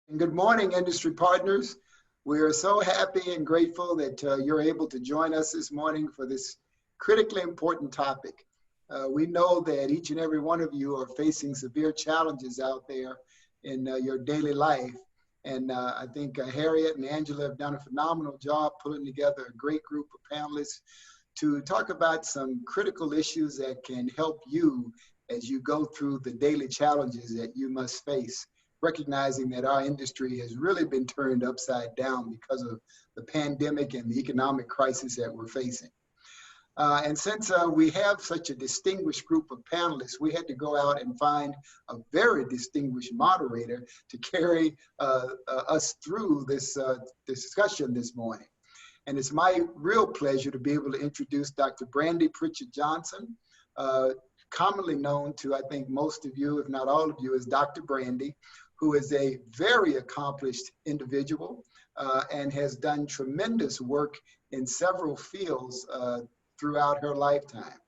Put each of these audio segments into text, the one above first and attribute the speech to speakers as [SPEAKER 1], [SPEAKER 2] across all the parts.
[SPEAKER 1] And good morning, industry partners. We are so happy and grateful that you're able to join us this morning for this critically important topic. We know that each and every one of you are facing severe challenges out there in your daily life. And I think Harriet and Angela have done a phenomenal job pulling together a great group of panelists to talk about some critical issues that can help you as you go through the daily challenges that you must face, recognizing that our industry has really been turned upside down because of the pandemic and the economic crisis that we're facing. And since we have such a distinguished group of panelists, we had to go out and find a very distinguished moderator to carry us through this discussion this morning. And it's my real pleasure to be able to introduce Dr. Brandy Pritchard Johnson, commonly known to, I think, most of you, if not all of you, as Dr. Brandy, who is a very accomplished individual and has done tremendous work in several fields throughout her lifetime.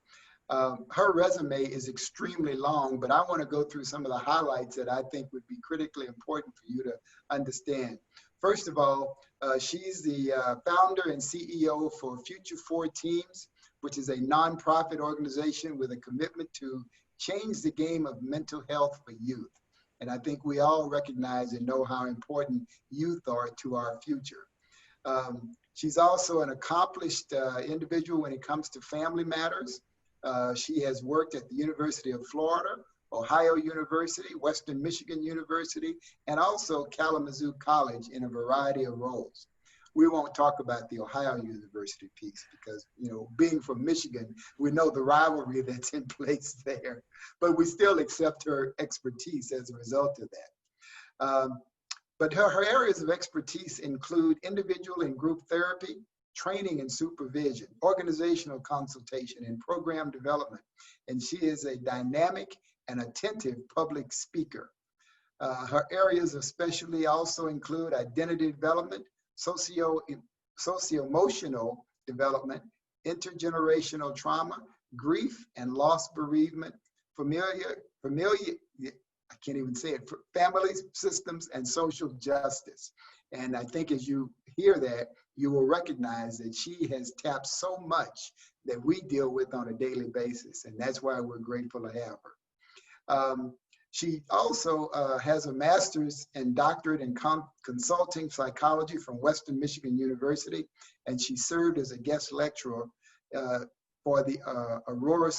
[SPEAKER 1] Her resume is extremely long, but I want to go through some of the highlights that I think would be critically important for you to understand. First of all, she's the founder and CEO for Future 4 Teams, which is a nonprofit organization with a commitment to change the game of mental health for youth. And I think we all recognize and know how important youth are to our future. She's also an accomplished individual when it comes to family matters. She has worked at the University of Florida, Ohio University, Western Michigan University, and also Kalamazoo College in a variety of roles. We won't talk about the Ohio University piece because, you know, being from Michigan, we know the rivalry that's in place there, but we still accept her expertise as a result of that. But her areas of expertise include individual and group therapy, training and supervision, organizational consultation, and program development. And she is a dynamic and attentive public speaker. Her areas of specialty also include identity development, socio-emotional development, intergenerational trauma, grief and loss bereavement, I can't even say it, family systems and social justice. And I think as you hear that, you will recognize that she has tapped so much that we deal with on a daily basis. And that's why we're grateful to have her. She also has a master's and doctorate in consulting psychology from Western Michigan University. And she served as a guest lecturer for the Aurora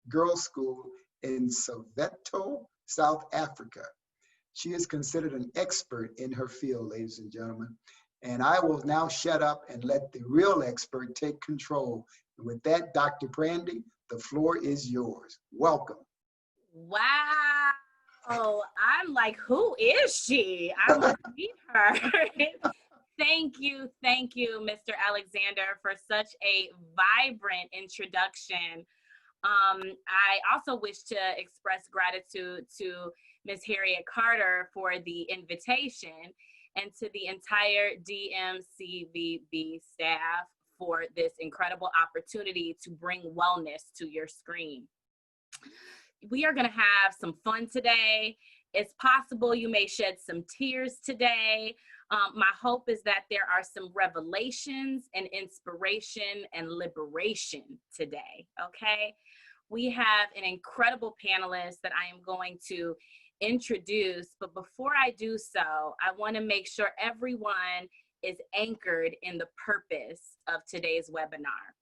[SPEAKER 1] Girls School in Soweto, South Africa. She is considered an expert in her field, ladies and gentlemen. And I will now shut up and let the real expert take control. And with that, Dr. Brandy, the floor is yours. Welcome.
[SPEAKER 2] Wow. I'm like, who is she? I want to meet her. Thank you, Mr. Alexander, for such a vibrant introduction. I also wish to express gratitude to Ms. Harriet Carter for the invitation and to the entire DMCVB staff for this incredible opportunity to bring wellness to your screen. We are going to have some fun today. It's possible you may shed some tears today. My hope is that there are some revelations and inspiration and liberation today, okay? We have an incredible panelist that I am going to introduce, but before I do so, I want to make sure everyone is anchored in the purpose of today's webinar.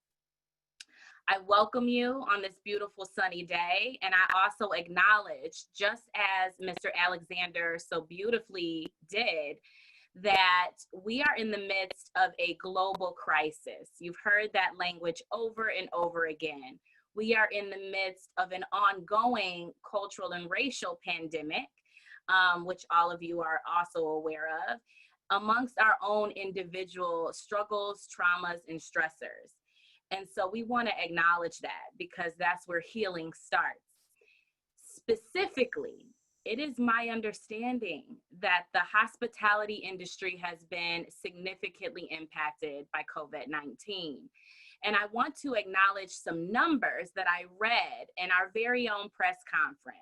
[SPEAKER 2] I welcome you on this beautiful sunny day, and I also acknowledge, just as Mr. Alexander so beautifully did, that we are in the midst of a global crisis. You've heard that language over and over again. We are in the midst of an ongoing cultural and racial pandemic, which all of you are also aware of, amongst our own individual struggles, traumas, and stressors. And so we want to acknowledge that because that's where healing starts. Specifically, it is my understanding that the hospitality industry has been significantly impacted by COVID-19. And I want to acknowledge some numbers that I read in our very own press conference.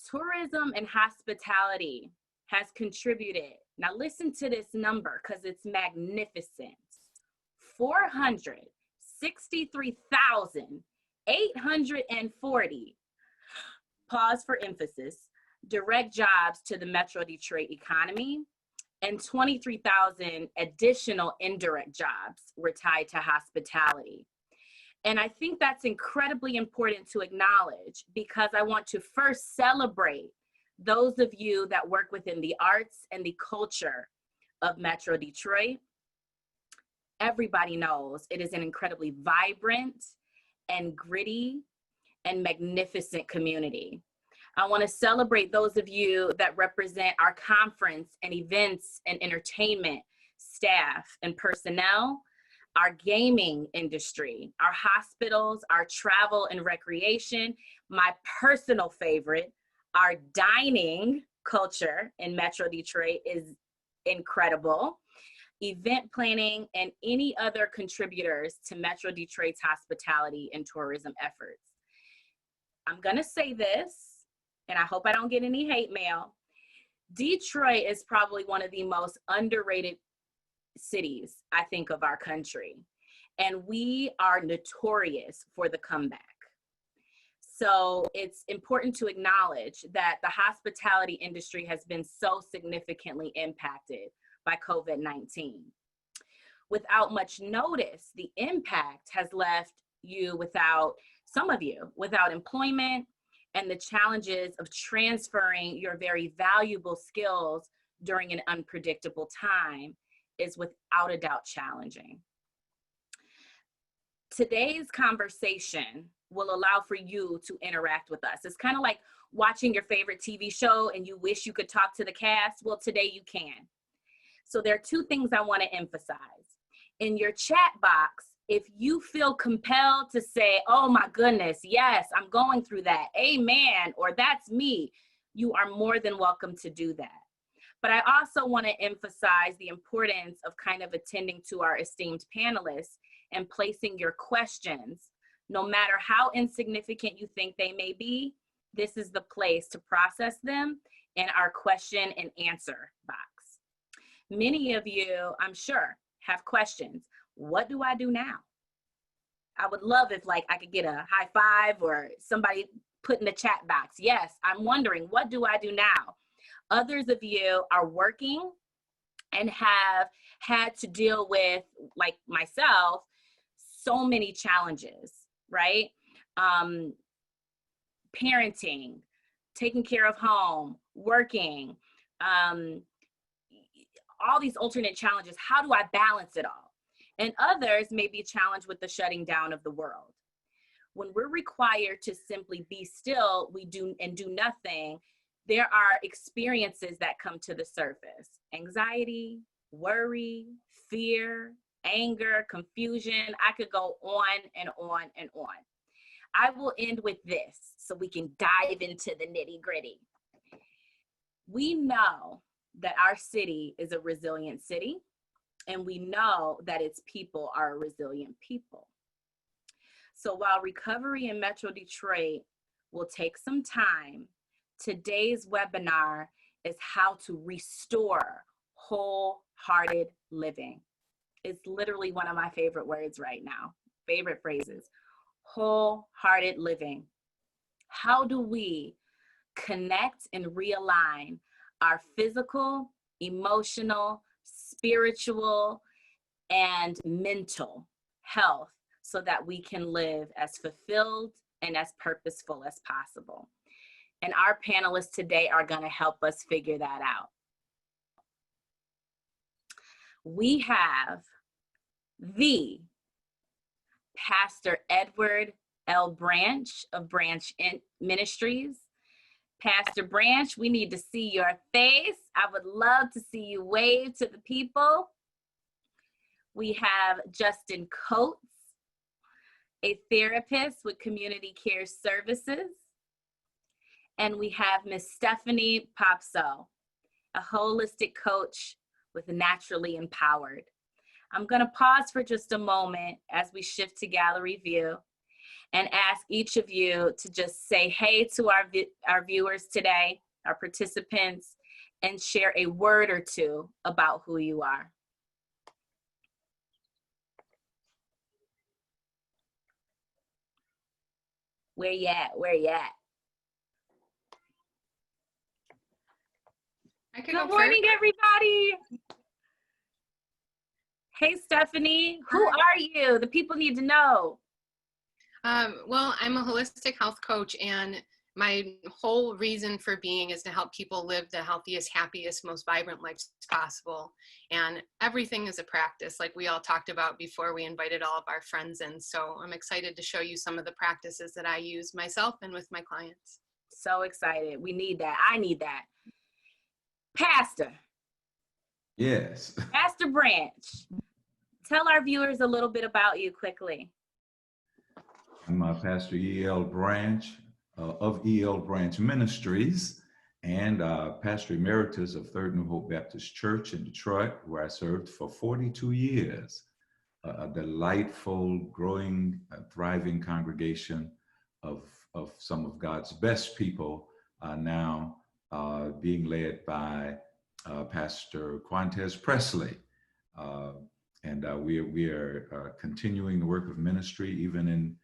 [SPEAKER 2] Tourism and hospitality has contributed, now listen to this number because it's magnificent, 463,840, pause for emphasis, direct jobs to the Metro Detroit economy, and 23,000 additional indirect jobs were tied to hospitality. And I think that's incredibly important to acknowledge, because I want to first celebrate those of you that work within the arts and the culture of Metro Detroit. Everybody knows it is an incredibly vibrant and gritty and magnificent community. I want to celebrate those of you that represent our conference and events and entertainment staff and personnel, our gaming industry, our hospitals, our travel and recreation, my personal favorite, our dining culture in Metro Detroit is incredible, event planning, and any other contributors to Metro Detroit's hospitality and tourism efforts. I'm gonna say this, and I hope I don't get any hate mail. Detroit is probably one of the most underrated cities, I think, of our country. And we are notorious for the comeback. So it's important to acknowledge that the hospitality industry has been so significantly impacted by COVID-19. Without much notice, the impact has left you without, some of you, without employment, and the challenges of transferring your very valuable skills during an unpredictable time is without a doubt challenging. Today's conversation will allow for you to interact with us. It's kind of like watching your favorite TV show and you wish you could talk to the cast. Well, today you can. So there are two things I want to emphasize. In your chat box, if you feel compelled to say, oh my goodness, yes, I'm going through that, amen, or that's me, you are more than welcome to do that. But I also want to emphasize the importance of kind of attending to our esteemed panelists and placing your questions. No matter how insignificant you think they may be, this is the place to process them in our question and answer box. Many of you, I'm sure, have questions. What do I do now? I would love if I could get a high five or somebody put in the chat box. Yes, I'm wondering, what do I do now? Others of you are working and have had to deal with, like myself, so many challenges, right? Parenting, taking care of home, working, all these alternate challenges. How do I balance it all? And others may be challenged with the shutting down of the world. When we're required to simply be still, do nothing, there are experiences that come to the surface. Anxiety, worry, fear, anger, confusion. I could go on and on and on. I will end with this so we can dive into the nitty-gritty. We know that our city is a resilient city, and we know that its people are a resilient people. So while recovery in Metro Detroit will take some time, today's webinar is how to restore wholehearted living. It's literally one of my favorite words right now, favorite phrases, wholehearted living. How do we connect and realign our physical, emotional, spiritual, and mental health so that we can live as fulfilled and as purposeful as possible? And our panelists today are going to help us figure that out. We have the Pastor Edward L. Branch of Branch Ministries. Pastor Branch, we need to see your face. I would love to see you wave to the people. We have Justin Coates, a therapist with Community Care Services. And we have Miss Stephanie Popso, a holistic coach with Naturally Empowered. I'm going to pause for just a moment as we shift to gallery view and ask each of you to just say hey to our viewers today, our participants, and share a word or two about who you are. Where you at? Where you at? Good morning, everybody. Hey, Stephanie, who are you? The people need to know.
[SPEAKER 3] Well, I'm a holistic health coach, and my whole reason for being is to help people live the healthiest, happiest, most vibrant lives possible. And everything is a practice, like we all talked about before we invited all of our friends in. So I'm excited to show you some of the practices that I use myself and with my clients.
[SPEAKER 2] So excited. We need that. I need that. Pastor.
[SPEAKER 4] Yes.
[SPEAKER 2] Pastor Branch. Tell our viewers a little bit about you quickly.
[SPEAKER 4] I'm Pastor E.L. Branch of E.L. Branch Ministries and Pastor Emeritus of Third New Hope Baptist Church in Detroit, where I served for 42 years. A delightful, growing, thriving congregation of some of God's best people, now being led by Pastor Quantez Presley. And we are continuing the work of ministry even in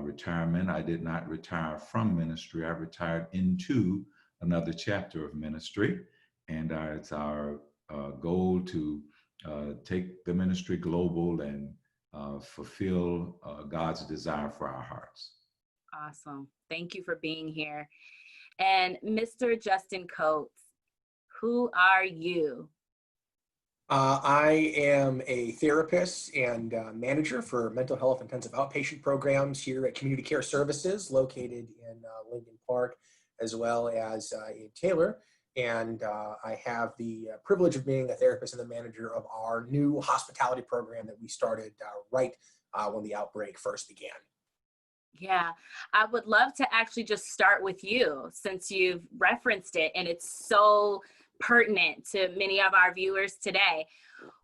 [SPEAKER 4] retirement. I did not retire from ministry. I retired into another chapter of ministry. And it's our goal to take the ministry global and fulfill God's desire for our hearts.
[SPEAKER 2] Awesome. Thank you for being here. And Mr. Justin Coates, who are you?
[SPEAKER 5] I am a therapist and manager for mental health intensive outpatient programs here at Community Care Services, located in Lincoln Park, as well as in Taylor. And I have the privilege of being a therapist and the manager of our new hospitality program that we started right when the outbreak first began.
[SPEAKER 2] Yeah, I would love to actually just start with you, since you've referenced it and it's so pertinent to many of our viewers today.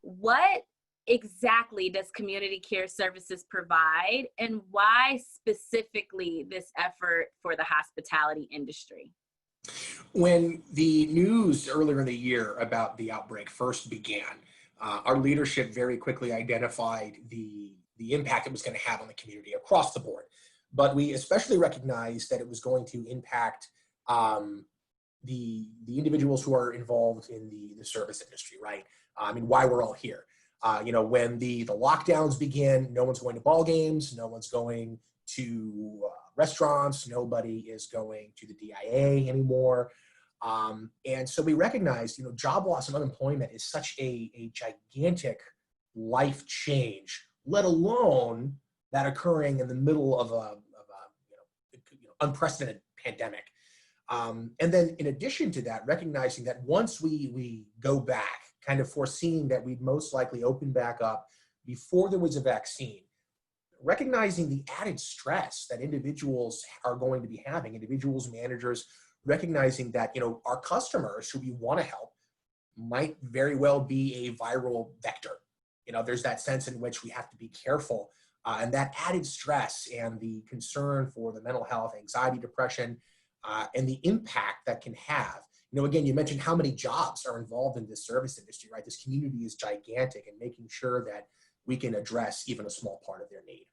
[SPEAKER 2] What exactly does Community Care Services provide, and why specifically this effort for the hospitality industry?
[SPEAKER 5] When the news earlier in the year about the outbreak first began, our leadership very quickly identified the impact it was going to have on the community across the board. But we especially recognized that it was going to impact the individuals who are involved in the service industry, right? I mean, why we're all here. When the lockdowns begin, no one's going to ball games, no one's going to restaurants, nobody is going to the DIA anymore. And so we recognized, job loss and unemployment is such a gigantic life change, let alone that occurring in the middle of a unprecedented pandemic. And then in addition to that, recognizing that once we go back, kind of foreseeing that we'd most likely open back up before there was a vaccine, recognizing the added stress that individuals are going to be having, individuals, managers, recognizing that, our customers who we want to help might very well be a viral vector. There's that sense in which we have to be careful. And that added stress and the concern for the mental health, anxiety, depression, and the impact that can have. Again, you mentioned how many jobs are involved in this service industry, right? This community is gigantic, and making sure that we can address even a small part of their need.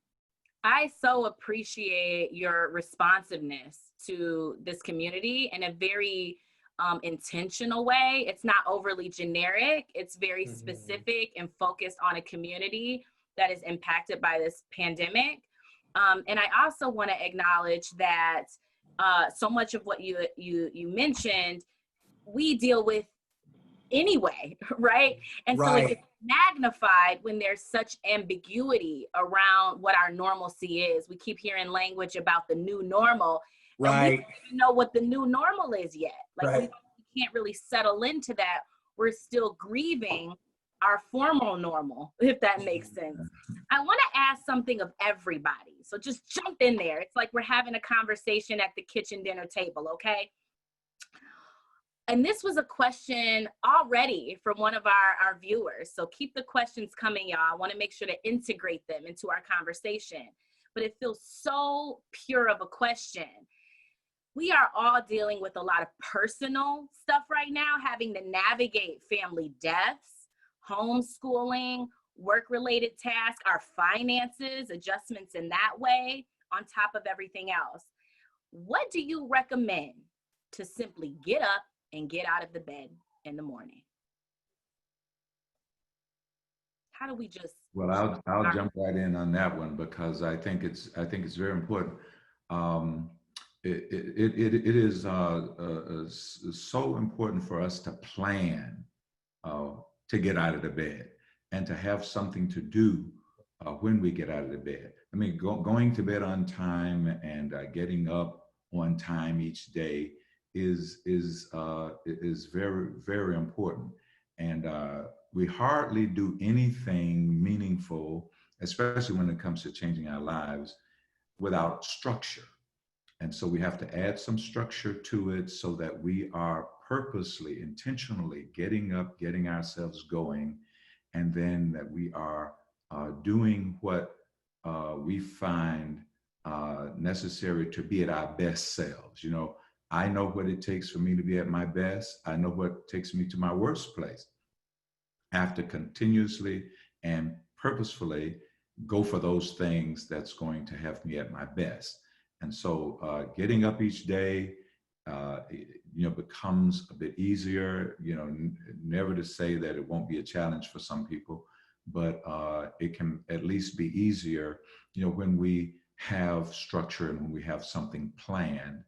[SPEAKER 2] I so appreciate your responsiveness to this community in a very intentional way. It's not overly generic. It's very specific and focused on a community that is impacted by this pandemic. And I also want to acknowledge that so much of what you mentioned, we deal with anyway, right? And so it's magnified when there's such ambiguity around what our normalcy is. We keep hearing language about the new normal. And we don't even know what the new normal is yet. We can't really settle into that. We're still grieving our formal normal, if that makes sense. I want to ask something of everybody. So just jump in there. It's like we're having a conversation at the kitchen dinner table, okay? And this was a question already from one of our viewers. So keep the questions coming, y'all. I want to make sure to integrate them into our conversation. But it feels so pure of a question. we are all dealing with a lot of personal stuff right now, having to navigate family deaths, homeschooling, work-related tasks, our finances, adjustments in that way, on top of everything else. What do you recommend to simply get up and get out of the bed in the morning? How do we just?
[SPEAKER 4] Well, I'll jump right in on that one because I think it's very important. It is so important for us to plan to get out of the bed and to have something to do when we get out of the bed. I mean, going to bed on time and getting up on time each day is very, very important. And we hardly do anything meaningful, especially when it comes to changing our lives, without structure. And so we have to add some structure to it so that we are purposely, intentionally getting up, getting ourselves going, and then that we are doing what we find necessary to be at our best selves. You know, I know what it takes for me to be at my best. I know what takes me to my worst place. I have to continuously and purposefully go for those things that's going to have me at my best. And so getting up each day, becomes a bit easier, never to say that it won't be a challenge for some people, but it can at least be easier, when we have structure and when we have something planned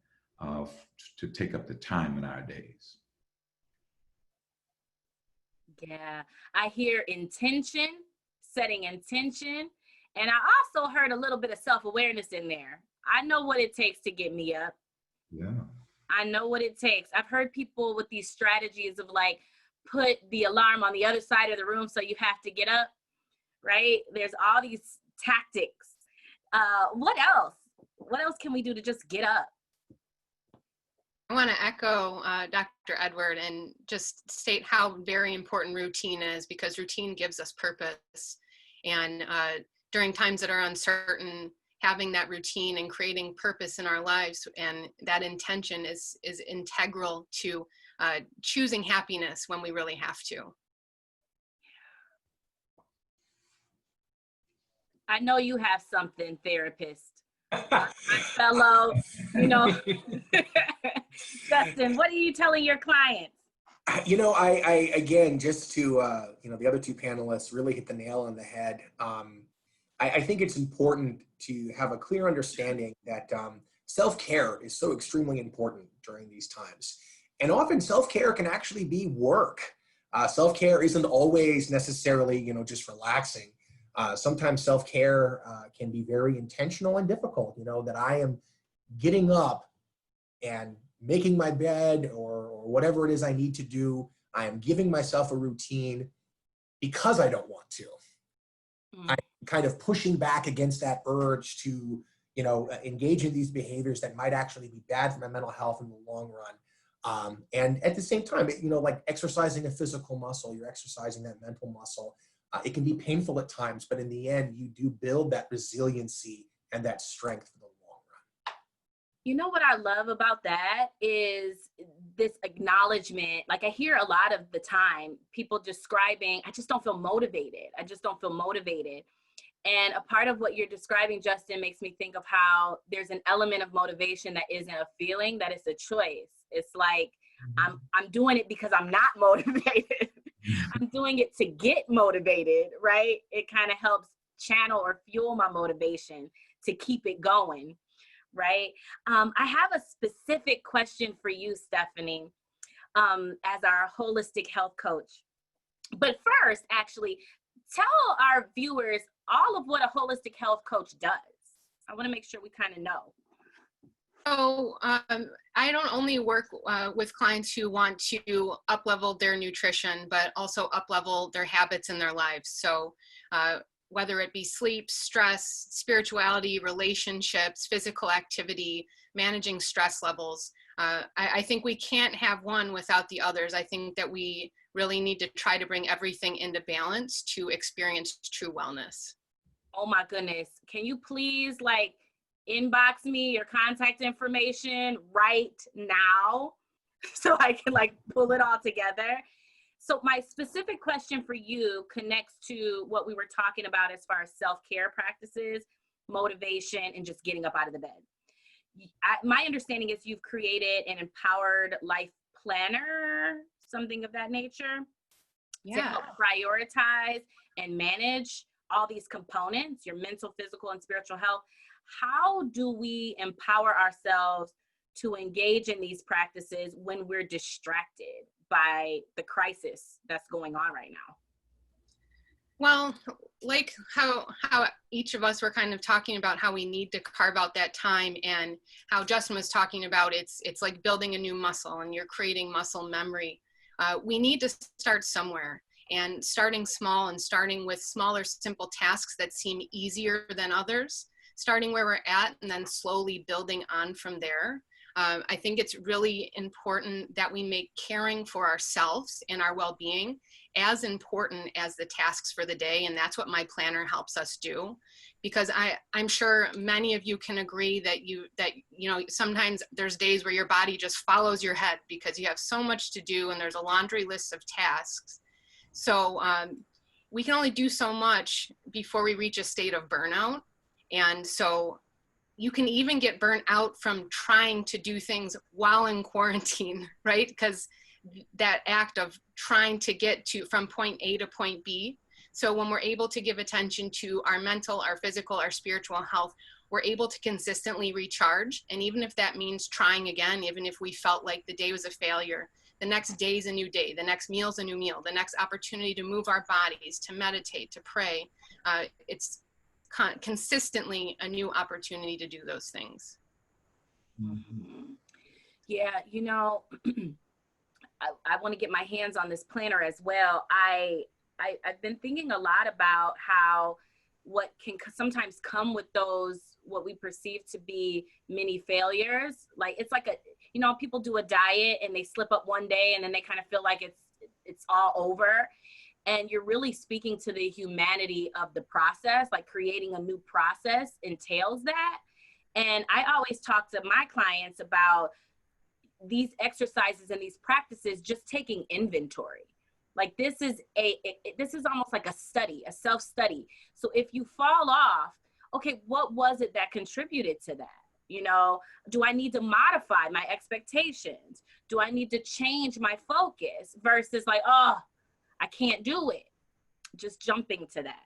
[SPEAKER 4] to take up the time in our days.
[SPEAKER 2] Yeah, I hear intention, setting intention, and I also heard a little bit of self-awareness in there. I know what it takes to get me up.
[SPEAKER 4] Yeah.
[SPEAKER 2] I know what it takes. I've heard people with these strategies of like, put the alarm on the other side of the room so you have to get up, right? There's all these tactics. What else? What else can we do to just get up?
[SPEAKER 3] I want to echo Dr. Edward and just state how very important routine is, because routine gives us purpose. And during times that are uncertain, having that routine and creating purpose in our lives and that intention is integral to choosing happiness when we really have to.
[SPEAKER 2] I know you have something, therapist. My fellow, Justin, what are you telling your clients?
[SPEAKER 5] I again, just to, the other two panelists really hit the nail on the head. I think it's important to have a clear understanding that self-care is so extremely important during these times. And often self-care can actually be work. Self-care isn't always necessarily, just relaxing. Sometimes self-care can be very intentional and difficult, that I am getting up and making my bed or whatever it is I need to do. I am giving myself a routine because I don't want to. I'm kind of pushing back against that urge to, engage in these behaviors that might actually be bad for my mental health in the long run. And at the same time, like exercising a physical muscle, you're exercising that mental muscle. It can be painful at times, but in the end, you do build that resiliency and that strength for the long run.
[SPEAKER 2] You know what I love about that is this acknowledgement. Like I hear a lot of the time people describing, I just don't feel motivated. I just don't feel motivated. And a part of what you're describing, Justin, makes me think of how there's an element of motivation that isn't a feeling, that it's a choice. It's like, I'm doing it because I'm not motivated. I'm doing it to get motivated, right? It kind of helps channel or fuel my motivation to keep it going, right? I have a specific question for you, Stephanie, as our holistic health coach. But first, actually, tell our viewers all of what a holistic health coach does. I want to make sure we kind of know.
[SPEAKER 3] So I don't only work with clients who want to up-level their nutrition, but also up-level their habits in their lives. So whether it be sleep, stress, spirituality, relationships, physical activity, managing stress levels, I think we can't have one without the others. I think that we really need to try to bring everything into balance to experience true wellness.
[SPEAKER 2] Oh my goodness. Can you please inbox me your contact information right now so I can like pull it all together. So my specific question for you connects to what we were talking about as far as self-care practices, motivation, and just getting up out of the bed. My understanding is you've created an empowered life planner, something of that nature, to help prioritize and manage all these components, your mental, physical, and spiritual health. How do we empower ourselves to engage in these practices when we're distracted by the crisis that's going on right now?
[SPEAKER 3] Well, like how each of us were kind of talking about how we need to carve out that time, and how Justin was talking about it's like building a new muscle and you're creating muscle memory. We need to start somewhere, and starting small and starting with smaller, simple tasks that seem easier than others, starting where we're at and then slowly building on from there. I think it's really important that we make caring for ourselves and our well-being as important as the tasks for the day. And that's what my planner helps us do, because I'm sure many of you can agree that you know, sometimes there's days where your body just follows your head because you have so much to do and there's a laundry list of tasks. So we can only do so much before we reach a state of burnout. And so you can even get burnt out from trying to do things while in quarantine, right? Because that act of trying to get from point A to point B. So when we're able to give attention to our mental, our physical, our spiritual health, we're able to consistently recharge. And even if that means trying again, even if we felt like the day was a failure, the next day is a new day, the next meal is a new meal, the next opportunity to move our bodies, to meditate, to pray, it's consistently a new opportunity to do those things.
[SPEAKER 2] Mm-hmm. Yeah, you know, I want to get my hands on this planner as well. I've been thinking a lot about how what can sometimes come with those, what we perceive to be mini failures. Like, it's like you know, people do a diet and they slip up one day and then they kind of feel like it's all over. And you're really speaking to the humanity of the process, like creating a new process entails that. And I always talk to my clients about these exercises and these practices, just taking inventory. Like this is almost like a study, a self-study. So if you fall off, okay, what was it that contributed to that? You know, do I need to modify my expectations? Do I need to change my focus versus like, oh, I can't do it. Just jumping to that.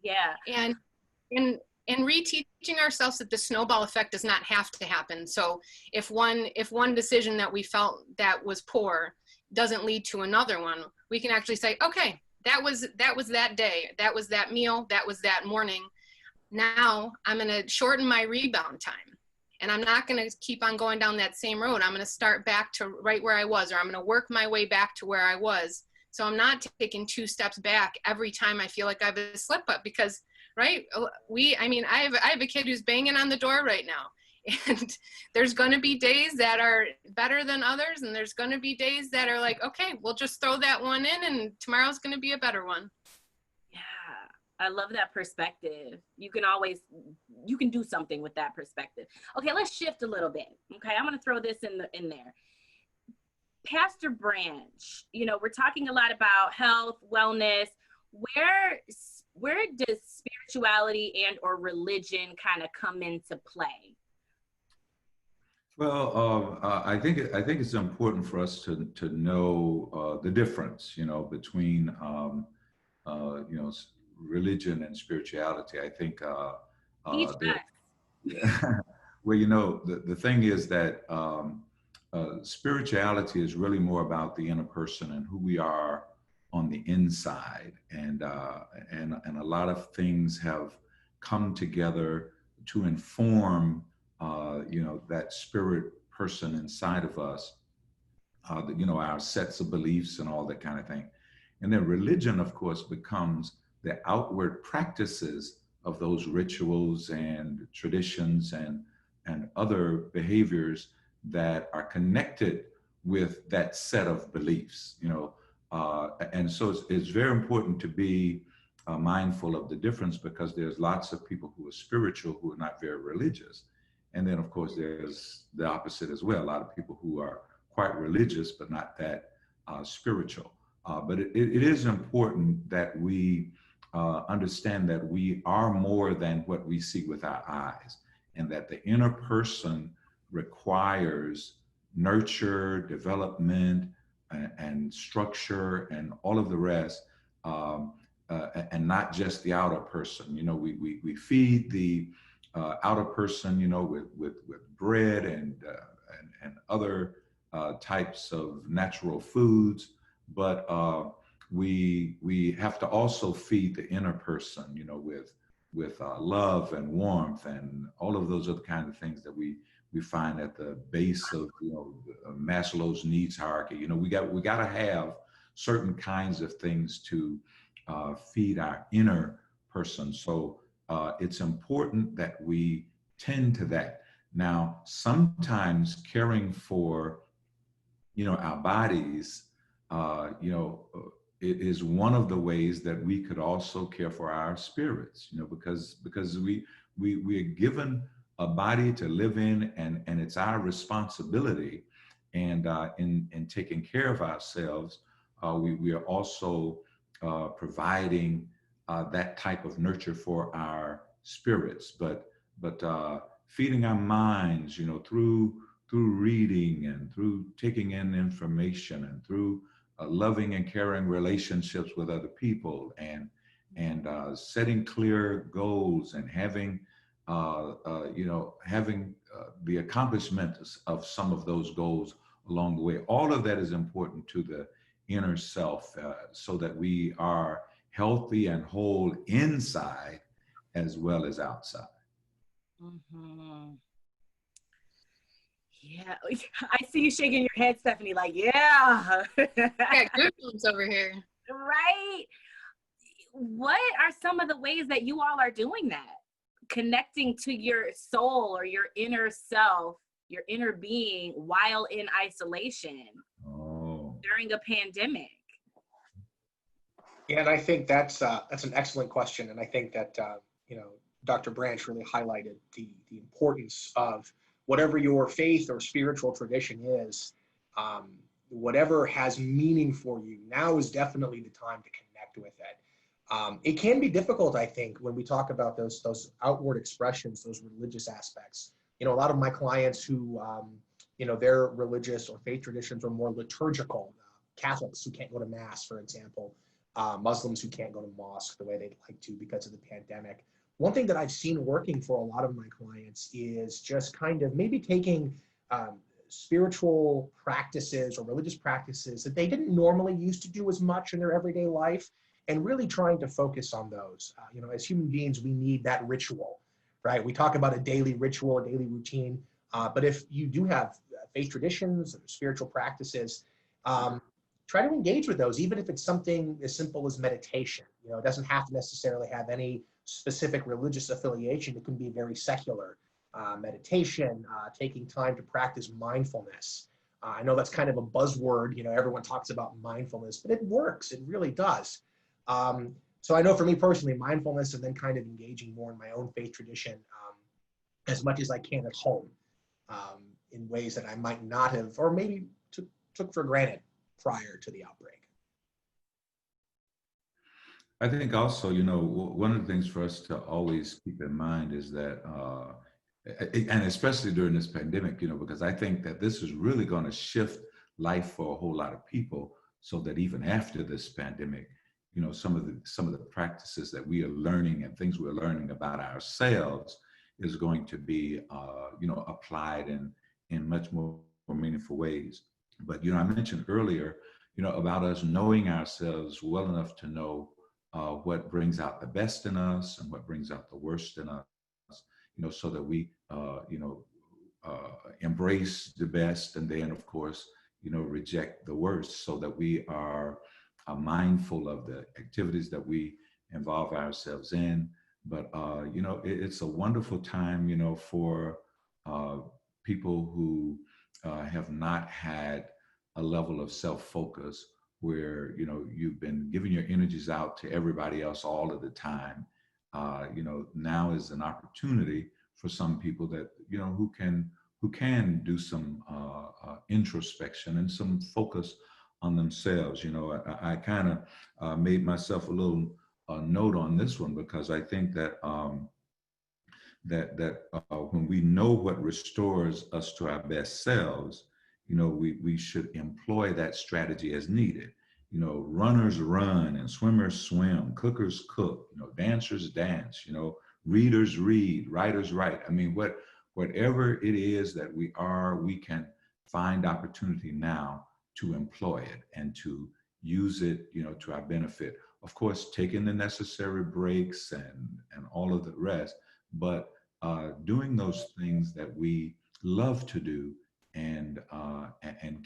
[SPEAKER 2] Yeah.
[SPEAKER 3] And reteaching ourselves that the snowball effect does not have to happen. So if one decision that we felt that was poor doesn't lead to another one, we can actually say, okay, that was that day, that was that meal, that was that morning. Now I'm going to shorten my rebound time. And I'm not going to keep on going down that same road. I'm going to start back to right where I was, or I'm going to work my way back to where I was. So I'm not taking 2 steps back every time I feel like I have a slip up, because, right, I have a kid who's banging on the door right now, and there's going to be days that are better than others, and there's going to be days that are like, okay, we'll just throw that one in and tomorrow's going to be a better one.
[SPEAKER 2] Yeah, I love that perspective. You can do something with that perspective. Okay, let's shift a little bit. Okay, I'm going to throw this in there. Pastor Branch, you know, we're talking a lot about health, wellness. Where does spirituality and or religion kind of come into play?
[SPEAKER 4] Well, I think it's important for us to know the difference, you know, between you know, religion and spirituality. I think well, you know, the thing is that spirituality is really more about the inner person and who we are on the inside, and a lot of things have come together to inform you know, that spirit person inside of us, you know, our sets of beliefs and all that kind of thing. And then religion, of course, becomes the outward practices of those rituals and traditions and other behaviors that are connected with that set of beliefs, you know. And so it's very important to be mindful of the difference, because there's lots of people who are spiritual who are not very religious. And then, of course, there's the opposite as well. A lot of people who are quite religious, but not that spiritual. But it is important that we understand that we are more than what we see with our eyes, and that the inner person requires nurture, development, and structure, and all of the rest, and not just the outer person. You know, we feed the outer person, you know, with bread and other types of natural foods, but we have to also feed the inner person, you know, with love and warmth and all of those other kind of things that we find at the base of, you know, Maslow's needs hierarchy. You know, we got to have certain kinds of things to feed our inner person. So it's important that we tend to that. Now, sometimes caring for, you know, our bodies, you know, it is one of the ways that we could also care for our spirits, you know, because we are given a body to live in, and it's our responsibility. And in taking care of ourselves, we are also providing that type of nurture for our spirits, but feeding our minds, you know, through reading and through taking in information and through loving and caring relationships with other people, and setting clear goals, and having you know, having the accomplishment of some of those goals along the way. All of that is important to the inner self, so that we are healthy and whole inside as well as outside.
[SPEAKER 2] Mm-hmm. Yeah, I see you shaking your head, Stephanie, like, yeah.
[SPEAKER 3] I got goosebumps over here.
[SPEAKER 2] Right? What are some of the ways that you all are doing that? Connecting to your soul or your inner self, your inner being, while in isolation during a pandemic?
[SPEAKER 5] Yeah, and I think that's an excellent question, and I think that you know, Dr. Branch really highlighted the importance of whatever your faith or spiritual tradition is, whatever has meaning for you. Now is definitely the time to connect with it. It can be difficult, I think, when we talk about those outward expressions, those religious aspects. You know, a lot of my clients who, you know, their religious or faith traditions are more liturgical. Catholics who can't go to mass, for example, Muslims who can't go to mosque the way they'd like to because of the pandemic. One thing that I've seen working for a lot of my clients is just kind of maybe taking spiritual practices or religious practices that they didn't normally used to do as much in their everyday life, and really trying to focus on those. You know, as human beings, we need that ritual, right? We talk about a daily ritual, a daily routine, but if you do have faith traditions or spiritual practices, try to engage with those, even if it's something as simple as meditation. You know, it doesn't have to necessarily have any specific religious affiliation. It can be very secular. Meditation, taking time to practice mindfulness. I know that's kind of a buzzword, you know, everyone talks about mindfulness, but it works, it really does. So I know for me personally, mindfulness, and then kind of engaging more in my own faith tradition as much as I can at home, in ways that I might not have, or maybe took for granted prior to the outbreak.
[SPEAKER 4] I think also, you know, one of the things for us to always keep in mind is that, and especially during this pandemic, you know, because I think that this is really going to shift life for a whole lot of people, so that even after this pandemic, you know, some of the practices that we are learning and things we're learning about ourselves is going to be, you know, applied in much more meaningful ways. But, you know, I mentioned earlier, you know, about us knowing ourselves well enough to know what brings out the best in us and what brings out the worst in us, you know, so that we, you know, embrace the best, and then, of course, you know, reject the worst, so that we are mindful of the activities that we involve ourselves in. But, you know, it's a wonderful time, you know, for people who have not had a level of self-focus where, you know, you've been giving your energies out to everybody else all of the time. You know, now is an opportunity for some people that, you know, who can do some introspection and some focus on themselves. You know, I kind of made myself a little note on this one, because I think that when we know what restores us to our best selves, you know, we should employ that strategy as needed. You know, runners run and swimmers swim, cookers cook, you know, dancers dance, you know, readers read, writers write. I mean, whatever it is that we are, we can find opportunity now to employ it and to use it, you know, to our benefit. Of course, taking the necessary breaks and all of the rest, but doing those things that we love to do and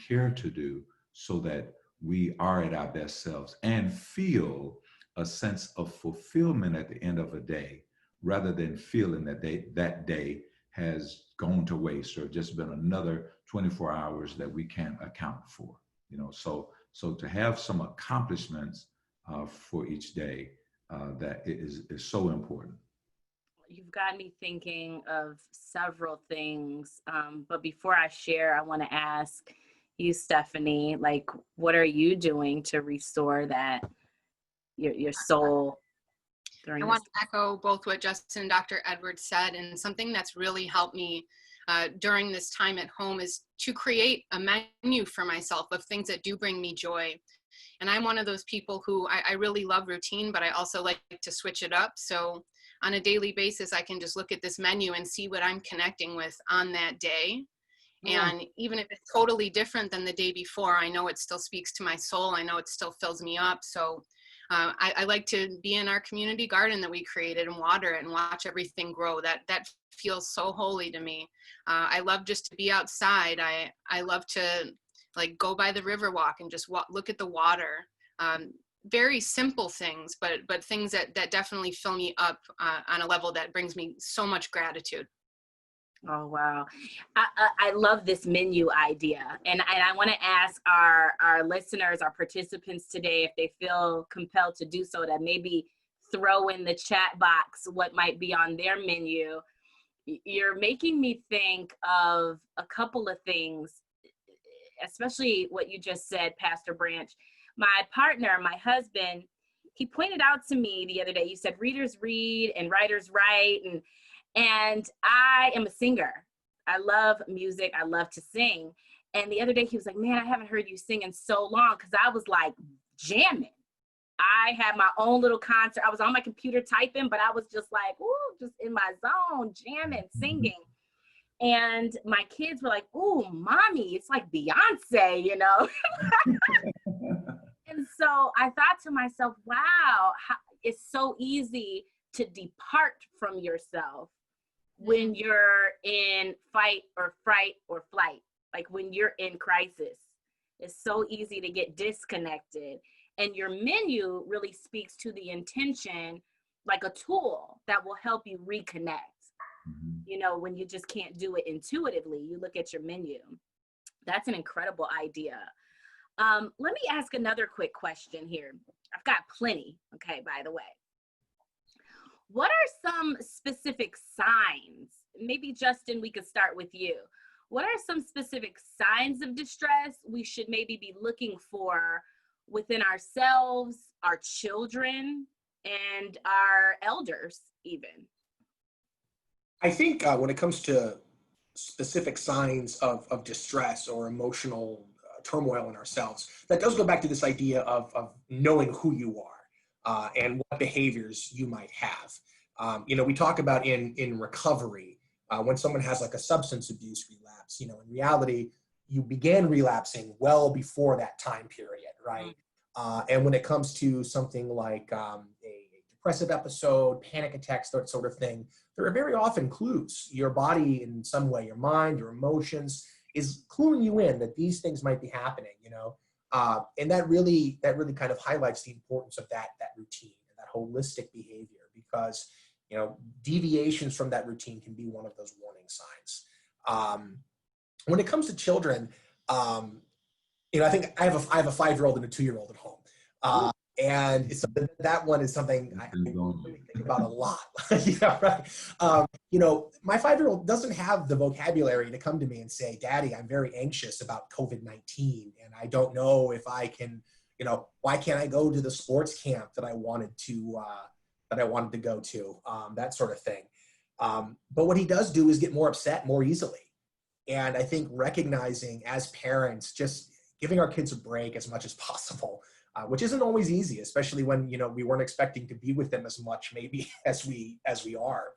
[SPEAKER 4] care to do, so that we are at our best selves and feel a sense of fulfillment at the end of a day, rather than feeling that that day has gone to waste or just been another 24 hours that we can't account for. You know, so to have some accomplishments for each day, that is so important.
[SPEAKER 2] You've got me thinking of several things. But before I share, I want to ask you, Stephanie, like, what are you doing to restore that, your soul during
[SPEAKER 3] I want to echo both what Justin and Dr. Edwards said, and something that's really helped me during this time at home is to create a menu for myself of things that do bring me joy. And I'm one of those people who I really love routine, but I also like to switch it up. So on a daily basis, I can just look at this menu and see what I'm connecting with on that day. Yeah. And even if it's totally different than the day before, I know it still speaks to my soul. I know it still fills me up. So I like to be in our community garden that we created and water it and watch everything grow. That feels so holy to me. I love just to be outside. I love to like go by the river walk and just look at the water. Very simple things, but things that definitely fill me up on a level that brings me so much gratitude.
[SPEAKER 2] Oh, wow. I love this menu idea. And I want to ask our listeners, our participants today, if they feel compelled to do so, that maybe throw in the chat box what might be on their menu. You're making me think of a couple of things, especially what you just said, Pastor Branch. My partner, my husband, he pointed out to me the other day, you said readers read and writers write, and I am a singer. I love music. I love to sing. And the other day he was like, man, I haven't heard you sing in so long, because I was like jamming. I had my own little concert. I was on my computer typing, but I was just like, ooh, just in my zone, jamming, singing. And my kids were like, ooh, mommy, it's like Beyonce, you know? And so I thought to myself, wow, it's so easy to depart from yourself when you're in fight or fright or flight. Like when you're in crisis, it's so easy to get disconnected. And your menu really speaks to the intention, like a tool that will help you reconnect. You know, when you just can't do it intuitively, you look at your menu. That's an incredible idea. Let me ask another quick question here. I've got plenty, okay, by the way. What are some specific signs? Maybe Justin, we could start with you. What are some specific signs of distress we should maybe be looking for within ourselves, our children, and our elders even?
[SPEAKER 5] I think when it comes to specific signs of distress or emotional turmoil in ourselves, that does go back to this idea of knowing who you are and what behaviors you might have. You know, we talk about in recovery, when someone has like a substance abuse relapse, you know, in reality, you began relapsing well before that time period, right? And when it comes to something like a depressive episode, panic attacks, that sort of thing, there are very often clues. Your body in some way, your mind, your emotions is cluing you in that these things might be happening, you know? And that really kind of highlights the importance of that routine and that holistic behavior, because, you know, deviations from that routine can be one of those warning signs. When it comes to children, I think I have a 5-year-old and a 2-year-old at home. And it's, that one is something I really think about a lot. Yeah, right. My 5-year-old doesn't have the vocabulary to come to me and say, Daddy, I'm very anxious about COVID-19, and I don't know if I can, why can't I go to the sports camp that I wanted to go to, that sort of thing. But what he does do is get more upset more easily. And I think recognizing as parents, just giving our kids a break as much as possible, which isn't always easy, especially when, we weren't expecting to be with them as much maybe as we are.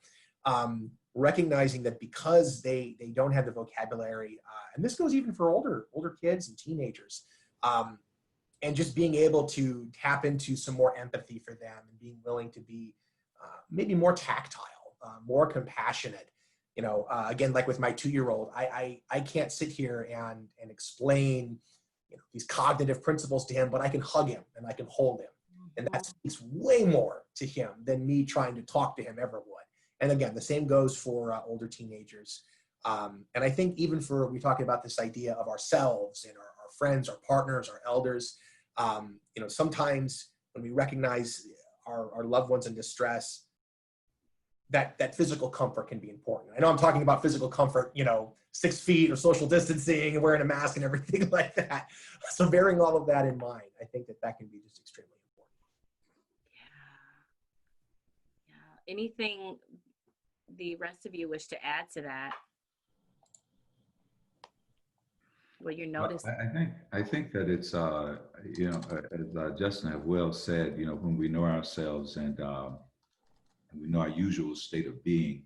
[SPEAKER 5] Recognizing that because they don't have the vocabulary, and this goes even for older kids and teenagers, and just being able to tap into some more empathy for them and being willing to be maybe more tactile, more compassionate. Again, like with my 2-year-old, I can't sit here and explain these cognitive principles to him, but I can hug him and I can hold him. And that speaks way more to him than me trying to talk to him ever would. And again, the same goes for older teenagers. And I think even for, we talking about this idea of ourselves and our friends, our partners, our elders, sometimes when we recognize our loved ones in distress, that physical comfort can be important. I know I'm talking about physical comfort, 6 feet or social distancing and wearing a mask and everything like that. So bearing all of that in mind, I think that can be just extremely important.
[SPEAKER 2] Yeah. Anything the rest of you wish to add to that? Well, you notice.
[SPEAKER 4] I think that it's as Justin have well said, when we know ourselves and we know our usual state of being,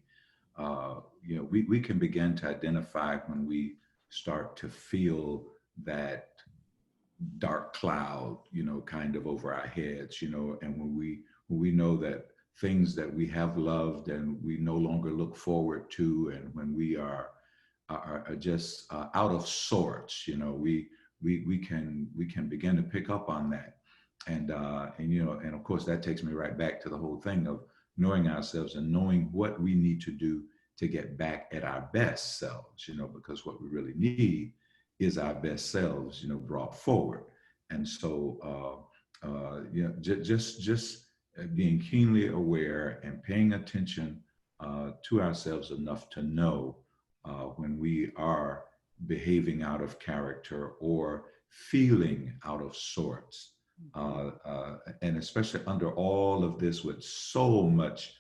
[SPEAKER 4] we can begin to identify when we start to feel that dark cloud, kind of over our heads, and when we know that things that we have loved and we no longer look forward to, and when we are just out of sorts, we can begin to pick up on that, and of course that takes me right back to the whole thing of knowing ourselves and knowing what we need to do to get back at our best selves, because what we really need is our best selves, brought forward. And so, just being keenly aware and paying attention to ourselves enough to know when we are behaving out of character or feeling out of sorts. And especially under all of this, with so much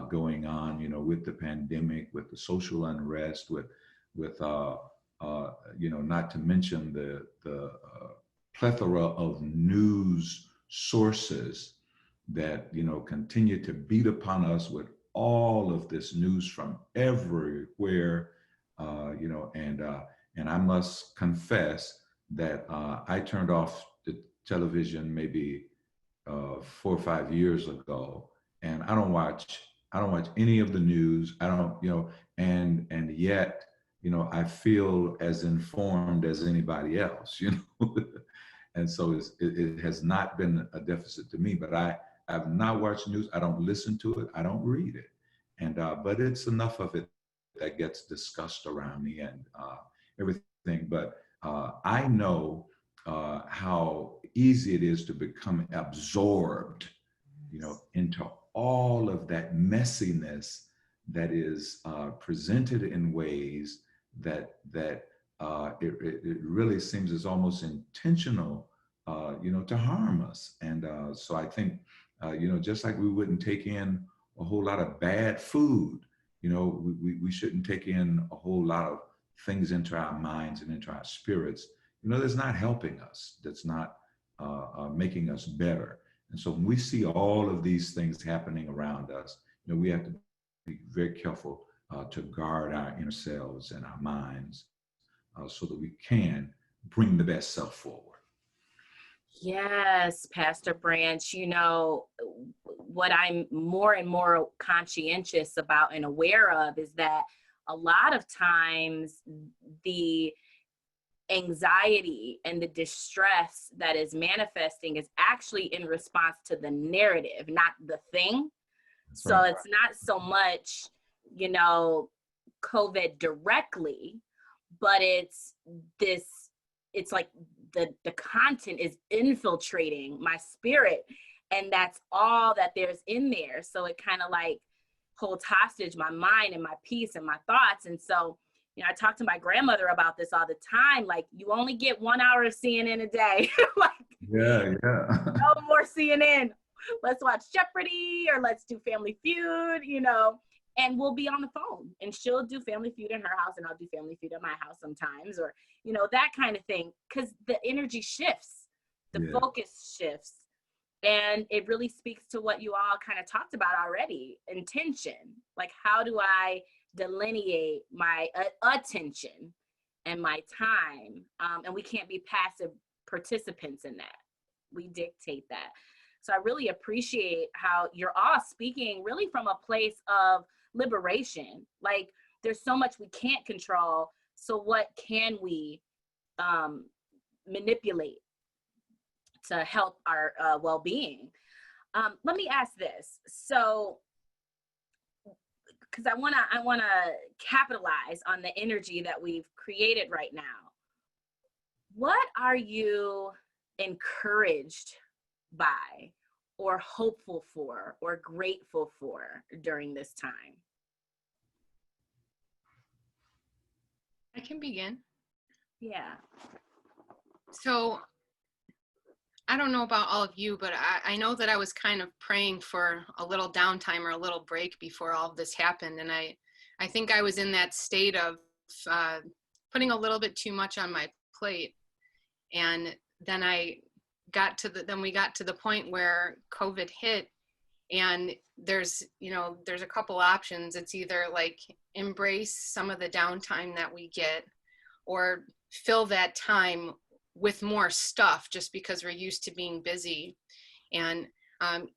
[SPEAKER 4] going on, with the pandemic, with the social unrest, with not to mention the plethora of news sources that continue to beat upon us with all of this news from everywhere, and I must confess that I turned off the television maybe 4 or 5 years ago, and I don't watch any of the news. I don't, and yet, I feel as informed as anybody else, and so it has not been a deficit to me. But I've not watched news. I don't listen to it. I don't read it, and but it's enough of it that gets discussed around me and everything. But I know how easy it is to become absorbed, into all of that messiness that is presented in ways that it really seems is almost intentional, to harm us. And so I think, just like we wouldn't take in a whole lot of bad food, we shouldn't take in a whole lot of things into our minds and into our spirits, that's not helping us, that's not making us better. And so when we see all of these things happening around us, we have to be very careful to guard our inner selves and our minds so that we can bring the best self forward.
[SPEAKER 2] Yes, Pastor Branch, what I'm more and more conscientious about and aware of is that a lot of times the anxiety and the distress that is manifesting is actually in response to the narrative, not the thing. That's so right. It's not so much, COVID directly, but it's like the content is infiltrating my spirit, and that's all that there's in there. So it kind of like holds hostage my mind and my peace and my thoughts. And so, I talk to my grandmother about this all the time. Like, you only get 1 hour of CNN a day. Like,
[SPEAKER 4] yeah.
[SPEAKER 2] no more CNN. Let's watch Jeopardy, or let's do Family Feud, and we'll be on the phone, and she'll do Family Feud in her house and I'll do Family Feud at my house sometimes, or, that kind of thing. Cause the energy shifts, the focus shifts. And it really speaks to what you all kind of talked about already, intention. Like, how do I delineate my attention and my time? And we can't be passive participants in that. We dictate that. So I really appreciate how you're all speaking really from a place of liberation. Like, there's so much we can't control. So what can we manipulate to help our well-being? Let me ask this. So, because I want to capitalize on the energy that we've created right now. What are you encouraged by, or hopeful for, or grateful for during this time?
[SPEAKER 3] I can begin.
[SPEAKER 2] Yeah.
[SPEAKER 3] So I don't know about all of you, but I know that I was kind of praying for a little downtime or a little break before all of this happened. And I think I was in that state of putting a little bit too much on my plate. And then we got to the point where COVID hit, and there's a couple options. It's either like embrace some of the downtime that we get, or fill that time with more stuff just because we're used to being busy. And I'm